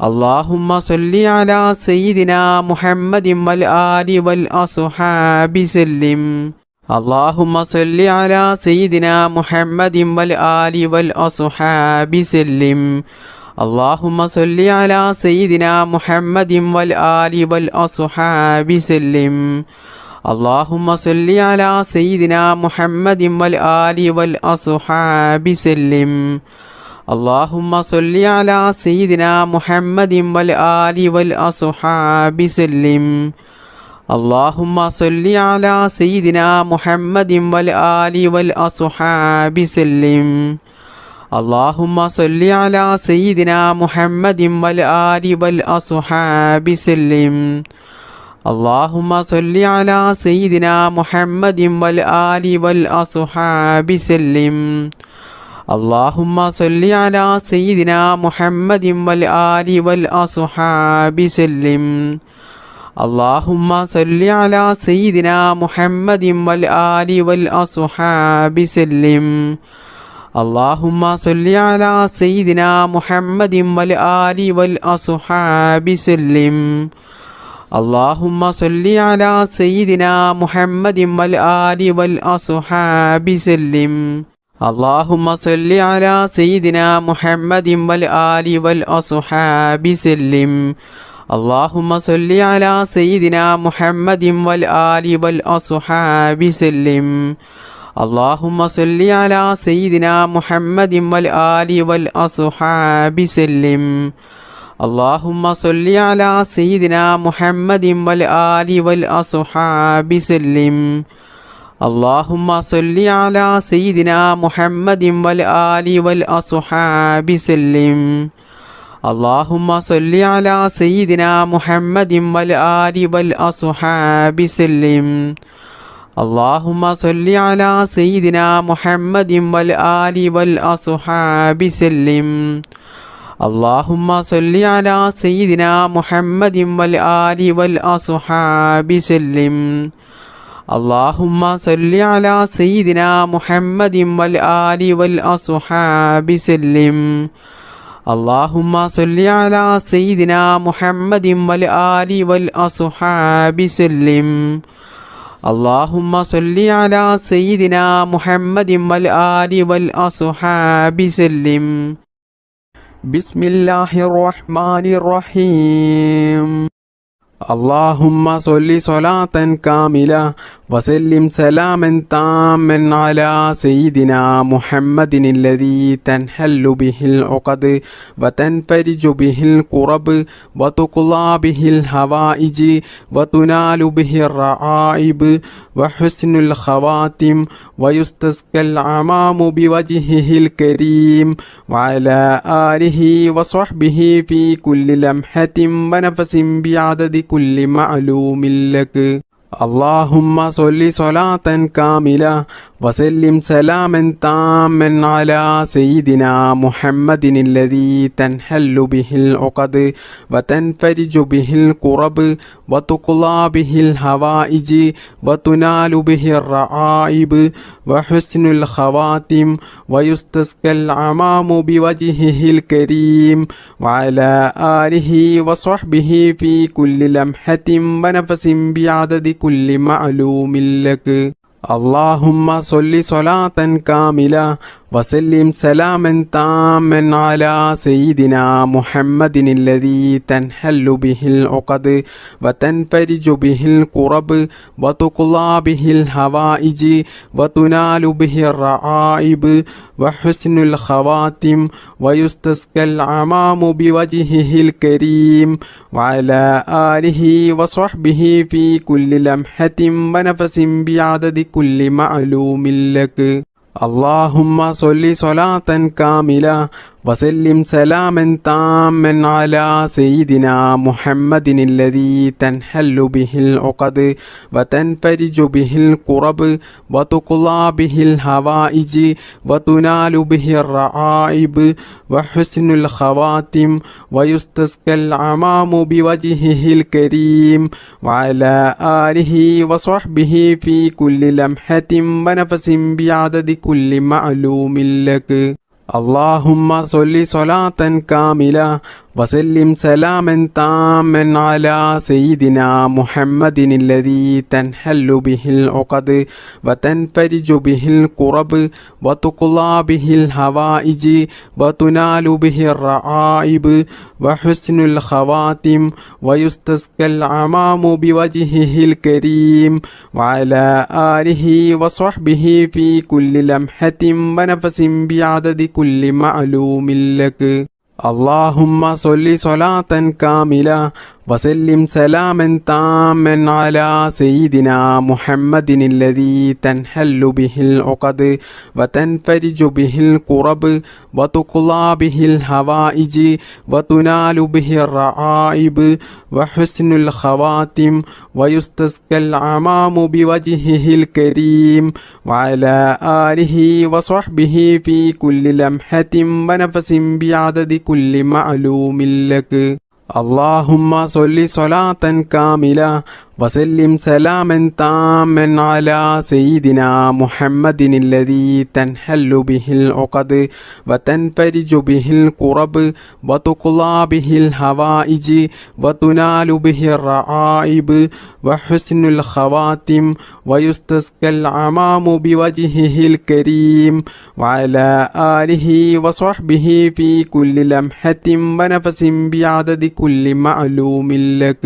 اللهم صل على سيدنا محمد والآل والأصحاب سلم اللهم صل على سيدنا محمد والآل والأصحاب سلم اللهم صل على سيدنا محمد والآل والأصحاب سلم اللهم صل على سيدنا محمد والآل والأصحاب سلم اللهم صل على سيدنا محمد والآل والأصحاب سلم اللهم صل على سيدنا محمد والآل والأصحاب سلم اللهم صل على سيدنا محمد والآل والأصحاب سلم اللهم صل على سيدنا محمد والآل والأصحاب سلم اللهم صل على سيدنا محمد والآل والأصحاب سلم اللهم صل على سيدنا محمد والآل والأصحاب سلم اللهم صل على سيدنا محمد والآل والأصحاب سلم اللهم صل على سيدنا محمد والآل والأصحاب سلم اللهم صل على سيدنا محمد والآل والأصحاب سلم اللهم صل على سيدنا محمد والآل والأصحاب سلم اللهم صل على سيدنا محمد والآل والأصحاب سلم اللهم صل على سيدنا محمد والآل والأصحاب سلم اللهم صل على سيدنا محمد والآل والأصحاب سلم. اللهم صل على سيدنا محمد والآل والأصحاب سلم. اللهم صل على سيدنا محمد والآل والأصحاب سلم. اللهم صل على سيدنا محمد والآل والأصحاب سلم. اللهم صل على سيدنا محمد والآل والأصحاب سلم. اللهم صل على سيدنا محمد والآل والأصحاب سلم. اللهم صل على سيدنا محمد والآل والأصحاب سلم. بسم الله الرحمن الرحيم. اللهم صل صلاة كاملة وسلم سلاما تاما على سيدنا محمد الذي تنحل به العقد وتنفرج به الكرب وتقضى به الحوائج وتنال به الرعائب وحسن الخواتم ويستسقى الغمام بوجهه الكريم وعلى آله وصحبه في كل لمحة ونفس بعدد كل معلوم لك. اللهم صل صلاة كاملة وسلم سلاما تاما على سيدنا محمد الذي تنحل به العقد وتنفرج به الكرب وتقضى به الحوائج وتنال به الرعائب وحسن الخواتم ويستسقى الغمام بوجهه الكريم وعلى آله وصحبه في كل لمحة ونفس بعدد كل معلوم لك. اللهم صل صلاة كاملة وسلم سلاما تاما على سيدنا محمد الذي تنحل به العقد وتنفرج به الكرب وتقضى به الحوائج وتنال به الرعائب وحسن الخواتم ويستسقى الغمام بوجهه الكريم وعلى آله وصحبه في كل لمحة ونفس بعدد كل معلوم لك. اللهم صل صلاة كاملة وسلم سلاما تاما على سيدنا محمد الذي تنحل به العقد وتنفرج به الكرب وتقضى به الحوائج وتنال به الرعائب وحسن الخواتم ويستسقى الغمام بوجهه الكريم وعلى آله وصحبه في كل لمحة ونفس بعدد كل معلوم لك. اللهم صل صلاة كاملة وسلم سلاما تاما على سيدنا محمد الذي تنحل به العقد وتنفرج به الكرب وتقضى به الحوائج وتنال به الرعائب وحسن الخواتم ويستسقى الغمام بوجهه الكريم وعلى آله وصحبه في كل لمحة ونفس بعدد كل معلوم لك. اللهم صل صلاة كاملة وسلم سلاما تاما على سيدنا محمد الذي تنحل به العقد وتنفرج به الكرب وتقضى به الحوائج وتنال به الرعائب وحسن الخواتم ويستسقى الغمام بوجهه الكريم وعلى آله وصحبه في كل لمحة ونفس بعدد كل معلوم لك. اللهم صل صلاة كاملة وسلم سلاما تاما على سيدنا محمد الذي تنحل به العقد وتنفرج به الكرب وتقضى به الحوائج وتنال به الرعائب وحسن الخواتم ويستسقى الغمام بوجهه الكريم وعلى آله وصحبه في كل لمحة ونفس بعدد كل معلوم لك.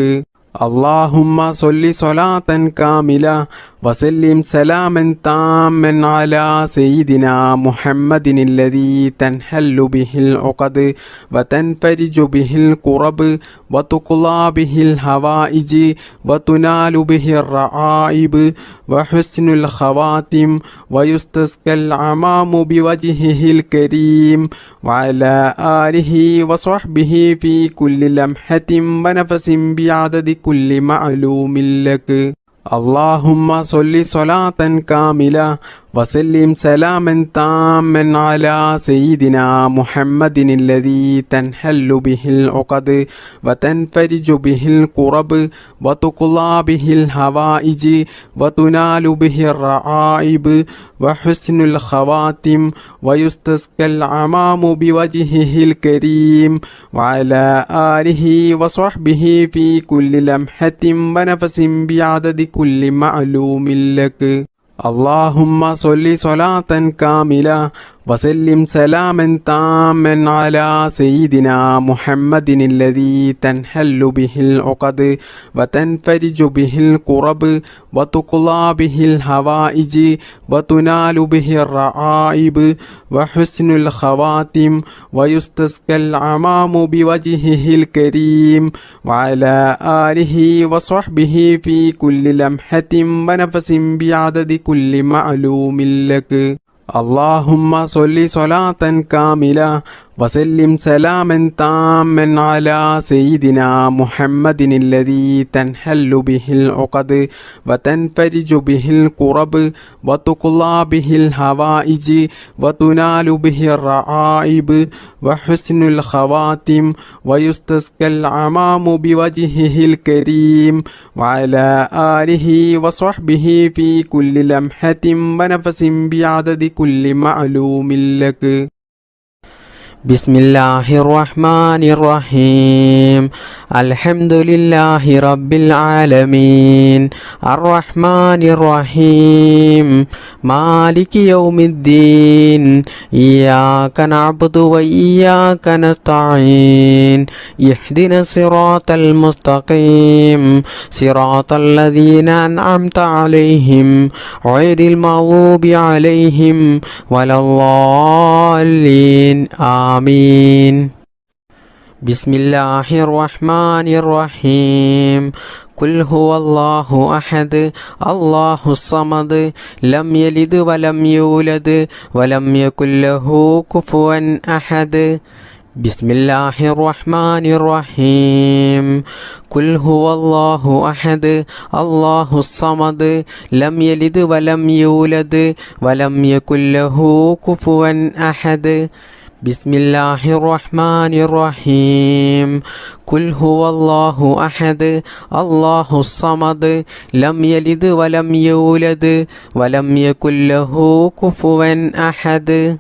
اللهم صل صلاة كاملة وسلم سلاما تاما على سيدنا محمد الذي تنحل به العقد وتنفرج به الكرب وتقضى به الحوائج وتنال به الرعائب وحسن الخواتم ويستسقى العمام بوجهه الكريم وعلى آله وصحبه في كل لمحة ونفس بعدد كل معلوم لك. اللهم صل صلاة كاملة وسلم سلاما تاما على سيدنا محمد الذي تنحل به العقد وتنفرج به الكرب وتقضى به الحوائج وتنال به الرعائب وحسن الخواتم ويستسقى العمام بوجهه الكريم وعلى آله وصحبه في كل لمحة ونفس بعدد كل معلوم لك. اللهم صل صلاة كاملة وسلم سلاما تاما على سيدنا محمد الذي تنحل به العقد وتنفرج به الكرب وتقضى به الحوائج وتنال به الرعائب وحسن الخواتم ويستسقى العمام بوجهه الكريم وعلى آله وصحبه في كل لمحة ونفس بعدد كل معلوم لك. اللهم صل صلاة كاملة وسلم سلاما تاما على سيدنا محمد الذي تنحل به العقد وتنفرج به الكرب وتقضى به الحوائج وتنال به الرعائب وحسن الخواتم ويستسقى العمام بوجهه الكريم وعلى آله وصحبه في كل لمحة ونفس بعدد كل معلوم لك. بسم الله الرحمن الرحيم. الحمد لله رب العالمين الرحمن الرحيم مالك يوم الدين إياك نعبد وإياك نستعين اهدنا الصراط المستقيم صراط الذين أنعمت عليهم غير المغضوب عليهم ولا الضالين آمين. بسم الله الرحمن الرحيم. قل هو الله أحد الله الصمد لم يلد ولم يولد ولم يكن له كفوا أحد. بسم الله الرحمن الرحيم. قل هو الله أحد الله الصمد لم يلد ولم يولد ولم يكن له كفوا أحد. بسم الله الرحمن الرحيم. قل هو الله أحد الله الصمد لم يلد ولم يولد ولم يكن له كفوا أحد.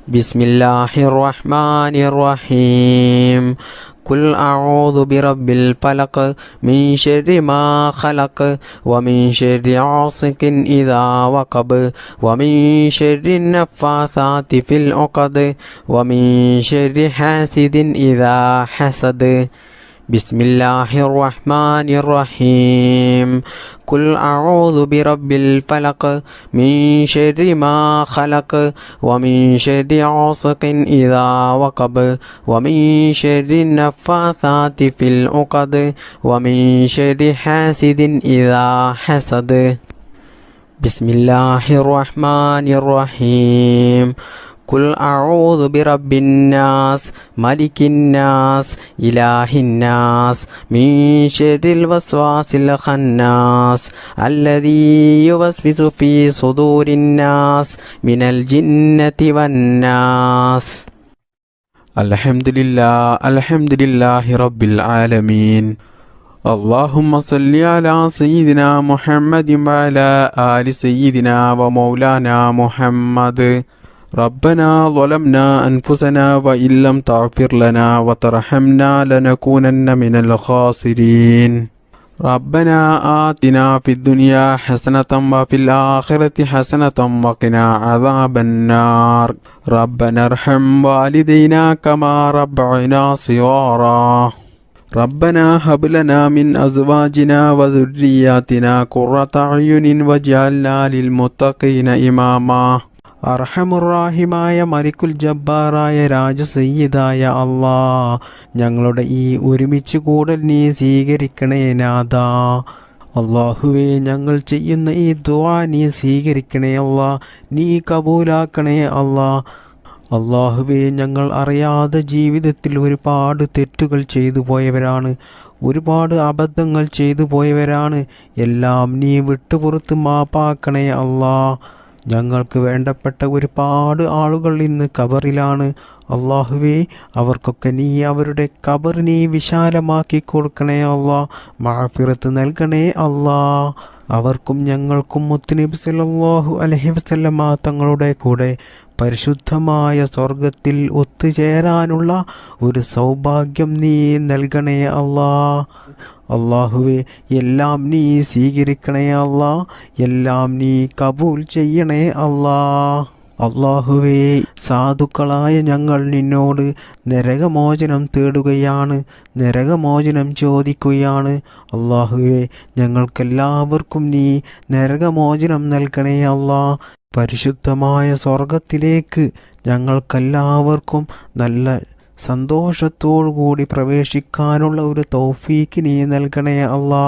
بسم الله الرحمن الرحيم. قل أعوذ برب الفلق من شر ما خلق ومن شر غاسق إذا وقب ومن شر النفاثات في العقد ومن شر حاسد إذا حسد. بسم الله الرحمن الرحيم. قل أعوذ برب الفلق من شر ما خلق ومن شر غاسق إذا وقب ومن شر النفاثات في العقد ومن شر حاسد إذا حسد. بسم الله الرحمن الرحيم. قل أعوذ برب الناس ملك الناس إله الناس من شر الوسواس الخناس الذي يوسوس في صدور الناس من الجنة والناس. الحمد لله رب العالمين. اللهم صل على سيدنا محمد وعلى آل سيدنا ومولانا محمد. ربنا ظلمنا أنفسنا وإن لم تغفر لنا وترحمنا لنكونن من الخاسرين. ربنا آتنا في الدنيا حسنة وفي الآخرة حسنة وقنا عذاب النار. ربنا ارحم والدينا كما ربعنا صغارا. റബ്ബനാ ഹബ് ലനാ മിൻ അസ്വാജിനാ വദുർരിയാതിനാ ഖുറത അയുനിൻ വജഅൽനാ ലിൽ മുത്തഖീന ഇമാമാ. അർഹമുറാഹിമായ മലിക്കുൽ ജബ്ബാറായ രാജസയ്യിദായ അല്ലാ, ഞങ്ങളുടെ ഈ ഒരുമിച്ച് കൂടൽ നീ സ്വീകരിക്കണേ നാഥാ. അള്ളാഹുവേ, ഞങ്ങൾ ചെയ്യുന്ന ഈ ദുആ നീ സ്വീകരിക്കണേ അല്ലാ, നീ കബൂലാക്കണേ അല്ലാ. അള്ളാഹുവേ, ഞങ്ങൾ അറിയാതെ ജീവിതത്തിൽ ഒരുപാട് തെറ്റുകൾ ചെയ്തു പോയവരാണ്, ഒരുപാട് അബദ്ധങ്ങൾ ചെയ്തു പോയവരാണ്. എല്ലാം നീ വിട്ടുപുറത്ത് മാപ്പാക്കണേ അല്ലാ. ഞങ്ങൾക്ക് വേണ്ടപ്പെട്ട ഒരുപാട് ആളുകൾ ഇന്ന് ഖബറിലാണ്. അള്ളാഹുവേ, അവർക്കൊക്കെ നീ അവരുടെ ഖബർ നീ വിശാലമാക്കി കൊടുക്കണേ അല്ലാ, മഗ്ഫിറത്ത് നൽകണേ അല്ലാ. അവർക്കും ഞങ്ങൾക്കും മുത്തുനബി സല്ലല്ലാഹു അലൈഹി വസല്ലമ തങ്ങളുടെ കൂടെ പരിശുദ്ധമായ സ്വർഗത്തിൽ ഒത്തുചേരാനുള്ള ഒരു സൗഭാഗ്യം നീ നൽകണേ അല്ലാ. അള്ളാഹുവേ, എല്ലാം നീ സ്വീകരിക്കണേ അല്ലാ, എല്ലാം നീ കബൂൽ ചെയ്യണേ അല്ലാ. അള്ളാഹുവേ, സാധുക്കളായ ഞങ്ങൾ നിന്നോട് നരകമോചനം തേടുകയാണ്, നരകമോചനം ചോദിക്കുകയാണ്. അള്ളാഹുവേ, ഞങ്ങൾക്കെല്ലാവർക്കും നീ നരകമോചനം നൽകണേ അല്ലാ. പരിശുദ്ധമായ സ്വർഗത്തിലേക്ക് ഞങ്ങൾക്കെല്ലാവർക്കും നല്ല സന്തോഷത്തോടുകൂടി പ്രവേശിക്കാനുള്ള ഒരു തൗഫീക്ക് നീ നൽകണേ അല്ലാ.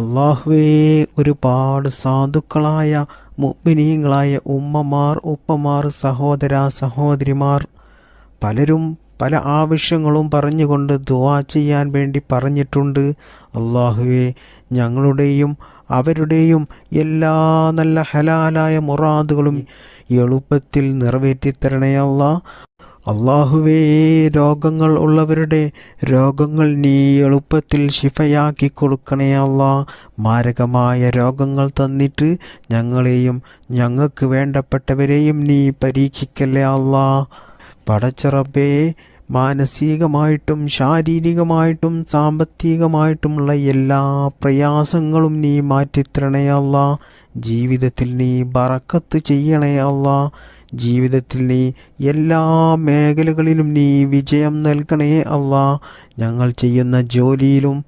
അള്ളാഹുവേ, ഒരുപാട് സാധുക്കളായ മുഅ്മിനീങ്ങളായ ഉമ്മമാർ, ഉപ്പമാർ, സഹോദര സഹോദരിമാർ പലരും പല ആവശ്യങ്ങളും പറഞ്ഞുകൊണ്ട് ദുആ ചെയ്യാൻ വേണ്ടി പറഞ്ഞിട്ടുണ്ട്. അള്ളാഹുവേ, ഞങ്ങളുടെയും അവരുടെയും എല്ലാ നല്ല ഹലാലായ മുറാദുകളും എളുപ്പത്തിൽ നിറവേറ്റിത്തരണേ അല്ലാ. അള്ളാഹുവേ, രോഗങ്ങൾ ഉള്ളവരുടെ രോഗങ്ങൾ നീ എളുപ്പത്തിൽ ശിഫയാക്കി കൊടുക്കണേ അല്ലാ. മാരകമായ രോഗങ്ങൾ തന്നിട്ട് ഞങ്ങളെയും ഞങ്ങൾക്ക് വേണ്ടപ്പെട്ടവരെയും നീ പരീക്ഷിക്കല്ലേ അല്ലാ. പടച്ച റബ്ബേ, മാനസികമായിട്ടും ശാരീരികമായിട്ടും സാമ്പത്തികമായിട്ടുമുള്ള എല്ലാ പ്രയാസങ്ങളും നീ മാറ്റിത്തരണേ അല്ലാ. ജീവിതത്തിൽ നീ ബറക്കത്ത് ചെയ്യണേ അല്ലാ. ജീവിതത്തിൽ നീ എല്ലാ മേഖലകളിലും നീ വിജയം നൽകണേ അല്ലാ. ഞങ്ങൾ ചെയ്യുന്ന ജോലിയിലും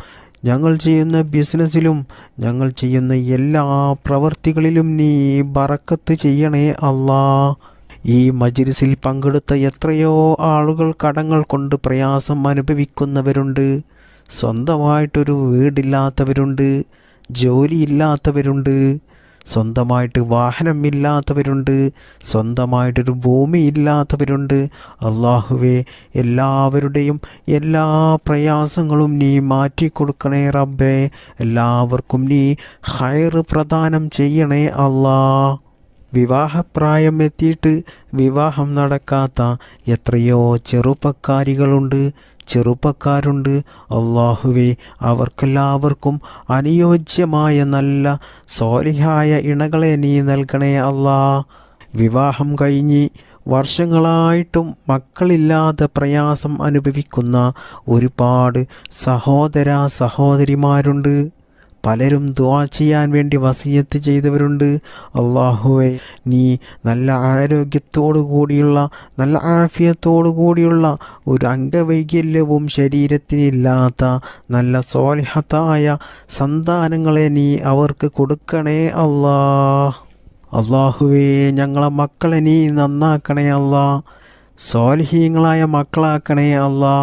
ഞങ്ങൾ ചെയ്യുന്ന ബിസിനസ്സിലും ഞങ്ങൾ ചെയ്യുന്ന എല്ലാ പ്രവൃത്തികളിലും നീ ബറക്കത്ത് ചെയ്യണേ അല്ലാ. ഈ മജ്‌ലിസിൽ പങ്കെടുത്ത എത്രയോ ആളുകൾ കടങ്ങൾ കൊണ്ട് പ്രയാസം അനുഭവിക്കുന്നവരുണ്ട്. സ്വന്തമായിട്ടൊരു വീടില്ലാത്തവരുണ്ട്, ജോലിയില്ലാത്തവരുണ്ട്, സ്വന്തമായിട്ട് വാഹനമില്ലാത്തവരുണ്ട്, സ്വന്തമായിട്ടൊരു ഭൂമി ഇല്ലാത്തവരുണ്ട്. അള്ളാഹുവേ, എല്ലാവരുടെയും എല്ലാ പ്രയാസങ്ങളും നീ മാറ്റിക്കൊടുക്കണേ റബ്ബേ. എല്ലാവർക്കും നീ ഖൈർ പ്രദാനം ചെയ്യണേ അല്ലാ. വിവാഹപ്രായം എത്തിയിട്ട് വിവാഹം നടക്കാത്ത എത്രയോ ചെറുപ്പക്കാരുണ്ട്. അള്ളാഹുവേ, അവർക്കെല്ലാവർക്കും അനുയോജ്യമായ നല്ല സ്വാലിഹായ ഇണകളെ നീ നൽകണേ അല്ലാ. വിവാഹം കഴിഞ്ഞ് വർഷങ്ങളായിട്ടും മക്കളില്ലാതെ പ്രയാസം അനുഭവിക്കുന്ന ഒരുപാട് സഹോദര സഹോദരിമാരുണ്ട്. പലരും ദുആ ചെയ്യാൻ വേണ്ടി വസിയത്ത് ചെയ്തവരുണ്ട്. അള്ളാഹുവേ, നീ നല്ല ആരോഗ്യത്തോടു കൂടിയുള്ള നല്ല ആഫിയത്തോടു കൂടിയുള്ള ഒരു അംഗവൈകല്യവും ശരീരത്തിനില്ലാത്ത നല്ല സ്വാലിഹത്തായ സന്താനങ്ങളെ നീ അവർക്ക് കൊടുക്കണേ അല്ലാ. അള്ളാഹുവേ, ഞങ്ങളെ മക്കളെ നീ നന്നാക്കണേ അല്ലാ. സ്വാലിഹീങ്ങളായ മക്കളാക്കണേ അല്ലാ.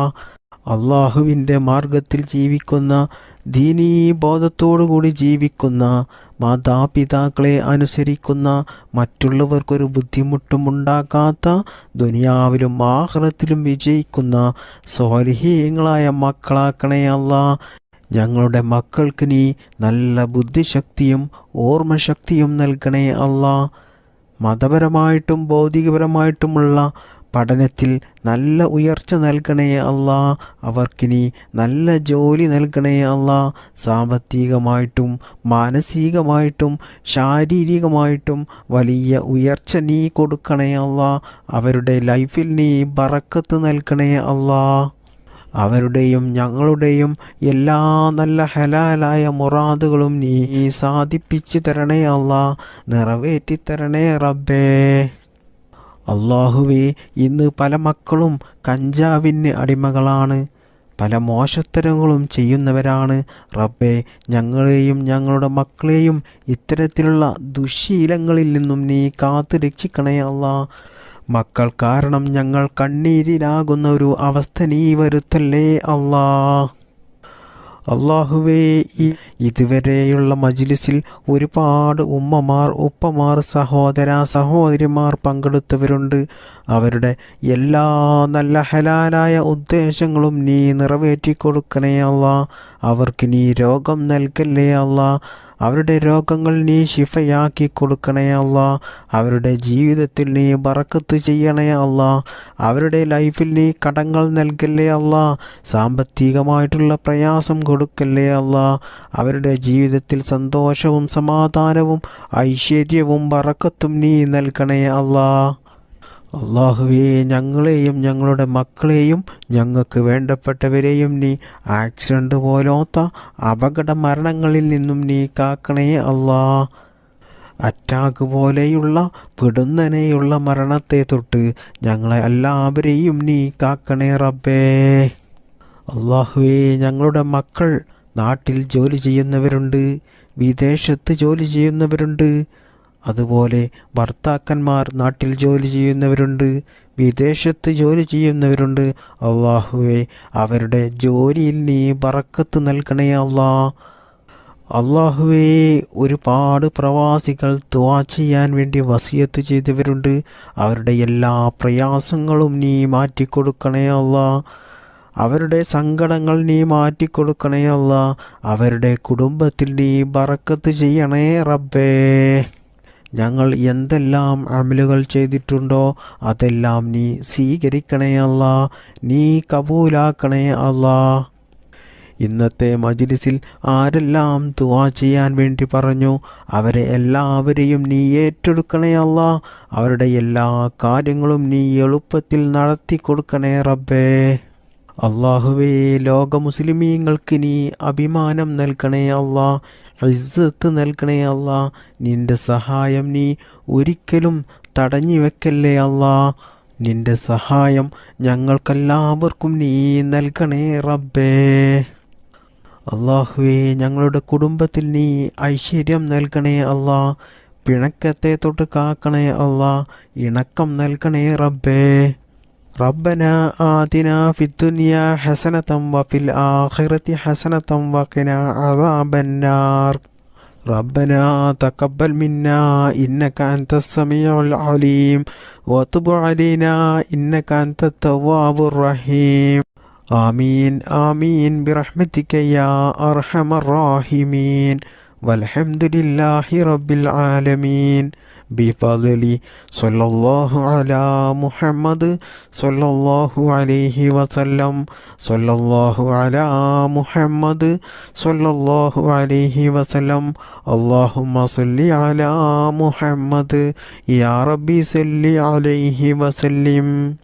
അള്ളാഹുവിൻ്റെ മാർഗത്തിൽ ജീവിക്കുന്ന, ദീനീ ബോധത്തോടുകൂടി ജീവിക്കുന്ന, മാതാപിതാക്കളെ അനുസരിക്കുന്ന, മറ്റുള്ളവർക്കൊരു ബുദ്ധിമുട്ടും ഉണ്ടാക്കാത്ത, ദുനിയാവിലും ആഖിറത്തിലും വിജയിക്കുന്ന സ്വാലിഹീങ്ങളായ മക്കളാക്കണേ അല്ലാ. ഞങ്ങളുടെ മക്കൾക്ക് നീ നല്ല ബുദ്ധിശക്തിയും ഓർമ്മശക്തിയും നൽകണേ അല്ലാ. മതപരമായിട്ടും ഭൗതികപരമായിട്ടുമുള്ള പഠനത്തിൽ നല്ല ഉയർച്ച നൽകണേ അല്ലാ. അവർക്കിനി നല്ല ജോലി നൽകണേ അല്ലാ. സാമ്പത്തികമായിട്ടും മാനസികമായിട്ടും ശാരീരികമായിട്ടും വലിയ ഉയർച്ച നീ കൊടുക്കണേ അല്ലാ. അവരുടെ ലൈഫിൽ നീ ബറക്കത്ത് നൽകണേ അല്ലാ. അവരുടെയും ഞങ്ങളുടെയും എല്ലാ നല്ല ഹലാലായ മുറാദുകളും നീ സാധിപ്പിച്ചു തരണേ അല്ലാ. നിറവേറ്റിത്തരണേ റബ്ബേ. അള്ളാഹുവേ, ഇന്ന് പല മക്കളും കഞ്ചാവിന് അടിമകളാണ്. പല മോശത്തരങ്ങളും ചെയ്യുന്നവരാണ്. റബ്ബേ, ഞങ്ങളെയും ഞങ്ങളുടെ മക്കളെയും ഇത്തരത്തിലുള്ള ദുശ്ശീലങ്ങളിൽ നിന്നും നീ കാത്തു രക്ഷിക്കണേ അല്ലാ. മക്കൾ കാരണം ഞങ്ങൾ കണ്ണീരിലാകുന്ന ഒരു അവസ്ഥ നീ വരുത്തല്ലേ അല്ലാ. അള്ളാഹുവേ, ഇതുവരെയുള്ള മജ്ലിസിൽ ഒരുപാട് ഉമ്മമാർ, ഉപ്പമാർ, സഹോദര സഹോദരിമാർ പങ്കെടുത്തവരുണ്ട്. അവരുടെ എല്ലാ നല്ല ഹലാലായ ഉദ്ദേശങ്ങളും നീ നിറവേറ്റിക്കൊടുക്കണേ അല്ലാ. അവർക്ക് നീ രോഗം നൽകല്ലേ അല്ലാ. അവരുടെ രോഗങ്ങൾ നീ ശിഫയാക്കി കൊടുക്കണേ അല്ലാ. അവരുടെ ജീവിതത്തിൽ നീ ബറക്കത്ത് ചെയ്യണേ അല്ലാ. അവരുടെ ലൈഫിൽ നീ കടങ്ങൾ നൽകല്ലേ അല്ലാ. സാമ്പത്തികമായിട്ടുള്ള പ്രയാസം കൊടുക്കല്ലേ അല്ലാ. അവരുടെ ജീവിതത്തിൽ സന്തോഷവും സമാധാനവും ഐശ്വര്യവും ബറക്കത്തും നീ നൽകണേ അല്ലാ. അള്ളാഹുവേ, ഞങ്ങളെയും ഞങ്ങളുടെ മക്കളെയും ഞങ്ങൾക്ക് വേണ്ടപ്പെട്ടവരെയും നീ ആക്സിഡൻ്റ് പോലത്തെ അപകട മരണങ്ങളിൽ നിന്നും നീ കാക്കണേ അല്ലാ. അറ്റാക്ക് പോലെയുള്ള പിടുന്നനെയുള്ള മരണത്തെ തൊട്ട് ഞങ്ങളെ എല്ലാവരെയും നീ കാക്കണേ റബ്ബേ. അള്ളാഹുവേ, ഞങ്ങളുടെ മക്കൾ നാട്ടിൽ ജോലി ചെയ്യുന്നവരുണ്ട്, വിദേശത്ത് ജോലി ചെയ്യുന്നവരുണ്ട്. അതുപോലെ ഭർത്താക്കന്മാർ നാട്ടിൽ ജോലി ചെയ്യുന്നവരുണ്ട്, വിദേശത്ത് ജോലി ചെയ്യുന്നവരുണ്ട്. അള്ളാഹുവേ, അവരുടെ ജോലിയിൽ നീ ബറക്കത്ത് നൽകണേ അല്ലാ. അള്ളാഹുവേ, ഒരുപാട് പ്രവാസികൾ ദുആ ചെയ്യാൻ വേണ്ടി വസിയത്ത് ചെയ്തവരുണ്ട്. അവരുടെ എല്ലാ പ്രയാസങ്ങളും നീ മാറ്റിക്കൊടുക്കണേ അല്ലാ. അവരുടെ സങ്കടങ്ങൾ നീ മാറ്റിക്കൊടുക്കണേ അല്ലാ. അവരുടെ കുടുംബത്തിൽ നീ ബറക്കത്ത് ചെയ്യണേ റബ്ബേ. ഞങ്ങൾ എന്തെല്ലാം അമലുകൾ ചെയ്തിട്ടുണ്ടോ അതെല്ലാം നീ സ്വീകരിക്കണേ അല്ലാ. നീ കബൂലാക്കണേ അല്ലാ. ഇന്നത്തെ മജ്ലിസിൽ ആരെല്ലാം ദുആ ചെയ്യാൻ വേണ്ടി പറഞ്ഞു അവരെ എല്ലാവരെയും നീ ഏറ്റെടുക്കണേ അല്ലാ. അവരുടെ എല്ലാ കാര്യങ്ങളും നീ എളുപ്പത്തിൽ നടത്തി കൊടുക്കണേ റബ്ബേ. അള്ളാഹുവേ, ലോക മുസ്ലിമീങ്ങൾക്ക് നീ അഭിമാനം നൽകണേ അല്ലാ. ഇസ്സത്ത് നൽകണേ അല്ലാ. നിന്റെ സഹായം നീ ഒരിക്കലും തടഞ്ഞു വെക്കല്ലേ അല്ലാ. നിന്റെ സഹായം ഞങ്ങൾക്കെല്ലാവർക്കും നീ നൽകണേ റബ്ബേ. അള്ളാഹുവേ, ഞങ്ങളുടെ കുടുംബത്തിൽ നീ ഐശ്വര്യം നൽകണേ അല്ലാ. പിണക്കത്തെ തൊട്ട് കാക്കണേ അല്ലാ. ഇണക്കം നൽകണേ റബ്ബേ. ربنا آتنا في الدنيا حسنة وفي الآخرة حسنة وقنا عذاب النار. ربنا تقبل منا إنك أنت السميع العليم وتب علينا إنك أنت التواب الرحيم. آمين آمين برحمتك يا أرحم الراحمين. والحمد لله رب العالمين. بفضل صلى الله على محمد صلى الله عليه وسلم. صلى الله على محمد صلى الله عليه وسلم. اللهم صل على محمد يا ربي صل عليه وسلم.